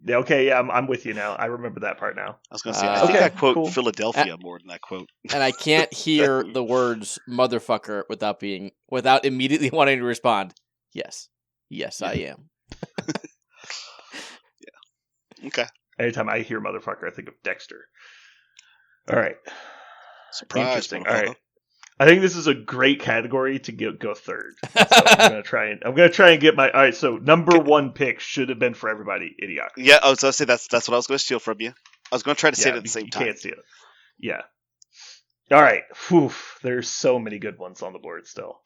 A: Okay, yeah, I'm with you now. I remember that part now.
B: I was going to say, I think I quote Philadelphia more than that quote.
C: And I can't hear the words "motherfucker" without immediately wanting to respond. Yes. Yes, I am.
B: Yeah. Okay.
A: Anytime I hear motherfucker, I think of Dexter. All right.
B: Surprise.
A: Interesting. All right. I think this is a great category to go third. So I'm gonna try and get my. All right. So number one pick should have been for everybody. Idiocracy.
B: Yeah. I was going to say that's what I was going to steal from you. I was going to try to say it at the same time.
A: You can't steal it. Yeah. All right. Whew. There's so many good ones on the board still.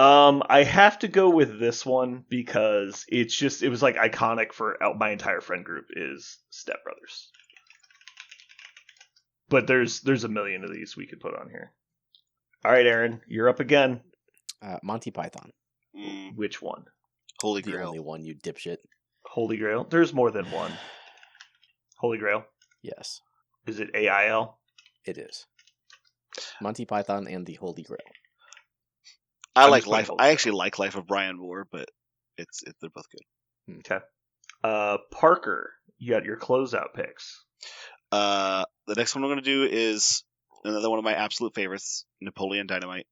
A: I have to go with this one because it was like iconic for my entire friend group is Step Brothers. But there's a million of these we could put on here. All right, Aaron, you're up again.
C: Monty Python.
A: Which one?
B: Holy Grail.
C: The only one, you dipshit.
A: Holy Grail? There's more than one. Holy Grail?
C: Yes.
A: Is it AIL?
C: It is. Monty Python and the Holy Grail.
B: I actually like Life of Brian more, but they're both good.
A: Okay. Parker, you got your closeout picks.
B: The next one I'm going to do is another one of my absolute favorites, Napoleon Dynamite.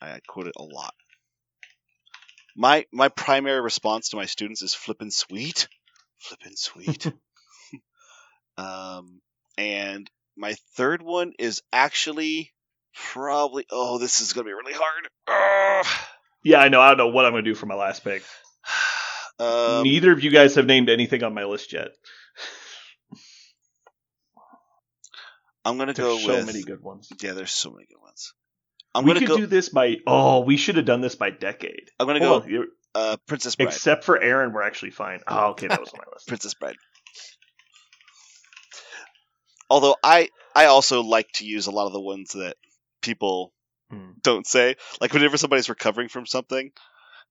B: I quote it a lot. My primary response to my students is flippin' sweet. Flippin' sweet. And my third one is actually probably... Oh, this is going to be really hard.
A: Yeah, I know. I don't know what I'm going to do for my last pick. Neither of you guys have named anything on my list yet.
B: I'm going to go with...
A: so many good ones.
B: Yeah, there's so many good ones.
A: We could do this by... Oh, we should have done this by decade.
B: I'm going to go Princess Bride.
A: Except for Aaron, we're actually fine. Oh, okay, that was on my list.
B: Princess Bride. Although I also like to use a lot of the ones that people don't say. Like whenever somebody's recovering from something,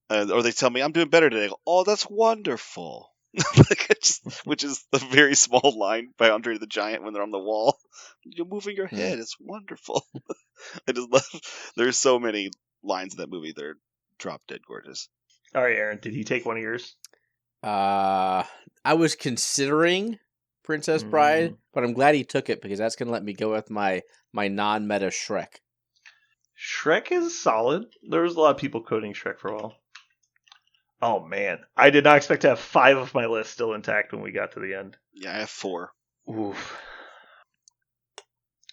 B: or they tell me I'm doing better today. I go, oh, that's wonderful. Which is the very small line by Andre the Giant when they're on the wall. You're moving your head. It's wonderful. I just love. There's so many lines in that movie. They're drop dead gorgeous.
A: All right, Aaron, did he take one of yours?
C: I was considering Princess Bride, but I'm glad he took it because that's gonna let me go with my non-meta Shrek.
A: Shrek is solid. There was a lot of people quoting Shrek for a while. Oh man, I did not expect to have 5 of my list still intact when we got to the end.
B: Yeah, I have 4.
A: Oof.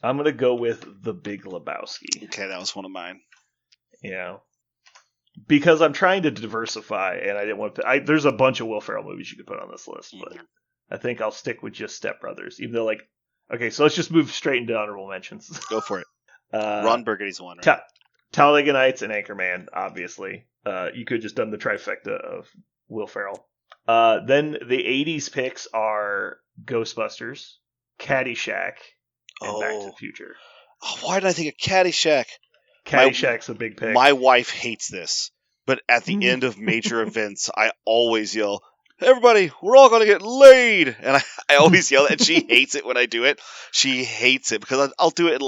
A: I'm gonna go with The Big Lebowski.
B: Okay, that was one of mine.
A: Yeah, because I'm trying to diversify, and I didn't want to. There's a bunch of Will Ferrell movies you could put on this list, but I think I'll stick with just Step Brothers. Even though, like, okay, so let's just move straight into honorable mentions.
B: Go for it. Ron Burgundy's one, right?
A: Talladega Nights and Anchorman, obviously. You could have just done the trifecta of Will Ferrell. Then the 80s picks are Ghostbusters, Caddyshack, and Back to the Future.
B: Oh, why did I think of Caddyshack?
A: Caddyshack's a big pick.
B: My wife hates this, but at the end of major events, I always yell, everybody, we're all going to get laid! And I always yell, and she hates it when I do it. She hates it, because I'll do it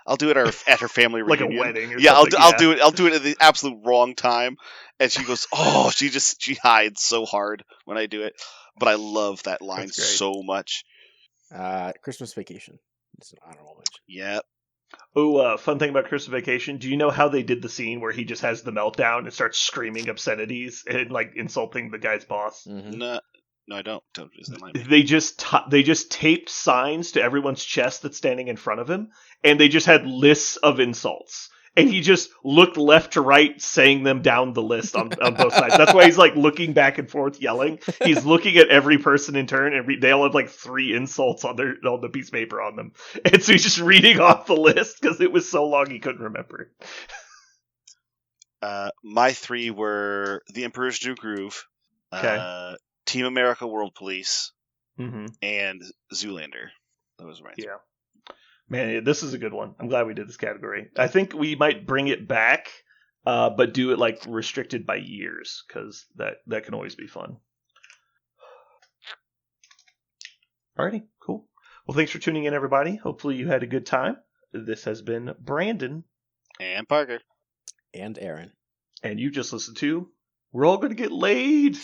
B: I'll do it at her family reunion.
A: Like a wedding or
B: something.
A: I'll
B: do it. I'll do it at the absolute wrong time. And she goes, oh, she hides so hard when I do it. But I love that line so much.
C: Christmas Vacation. It's an honorable mention.
B: Yep.
A: Oh, fun thing about Christmas Vacation. Do you know how they did the scene where he just has the meltdown and starts screaming obscenities and like insulting the guy's boss?
C: Mm-hmm.
B: No, I don't.
A: They just taped signs to everyone's chest that's standing in front of him, and they just had lists of insults. And he just looked left to right, saying them down the list on both sides. That's why he's like looking back and forth, yelling. He's looking at every person in turn, and they all have like 3 insults on the piece of paper on them. And so he's just reading off the list because it was so long he couldn't remember.
B: My 3 were The Emperor's New Groove.
A: Okay.
B: Team America World Police,
A: and
B: Zoolander. Those were mine.
A: Yeah. Man, this is a good one. I'm glad we did this category. I think we might bring it back, but do it like restricted by years, because that can always be fun. Alrighty, cool. Well, thanks for tuning in, everybody. Hopefully you had a good time. This has been Brandon.
B: And Parker.
C: And Aaron.
A: And you just listened to We're All Gonna Get Laid.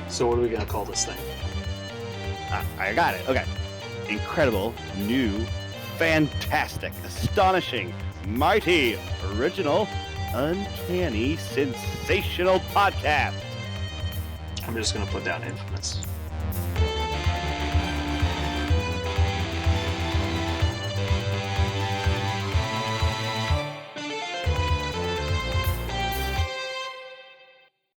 D: So what are we going to call this thing?
E: I got it. Okay. Incredible, new, fantastic, astonishing, mighty, original, uncanny, sensational podcast.
D: I'm just going to put down infamous.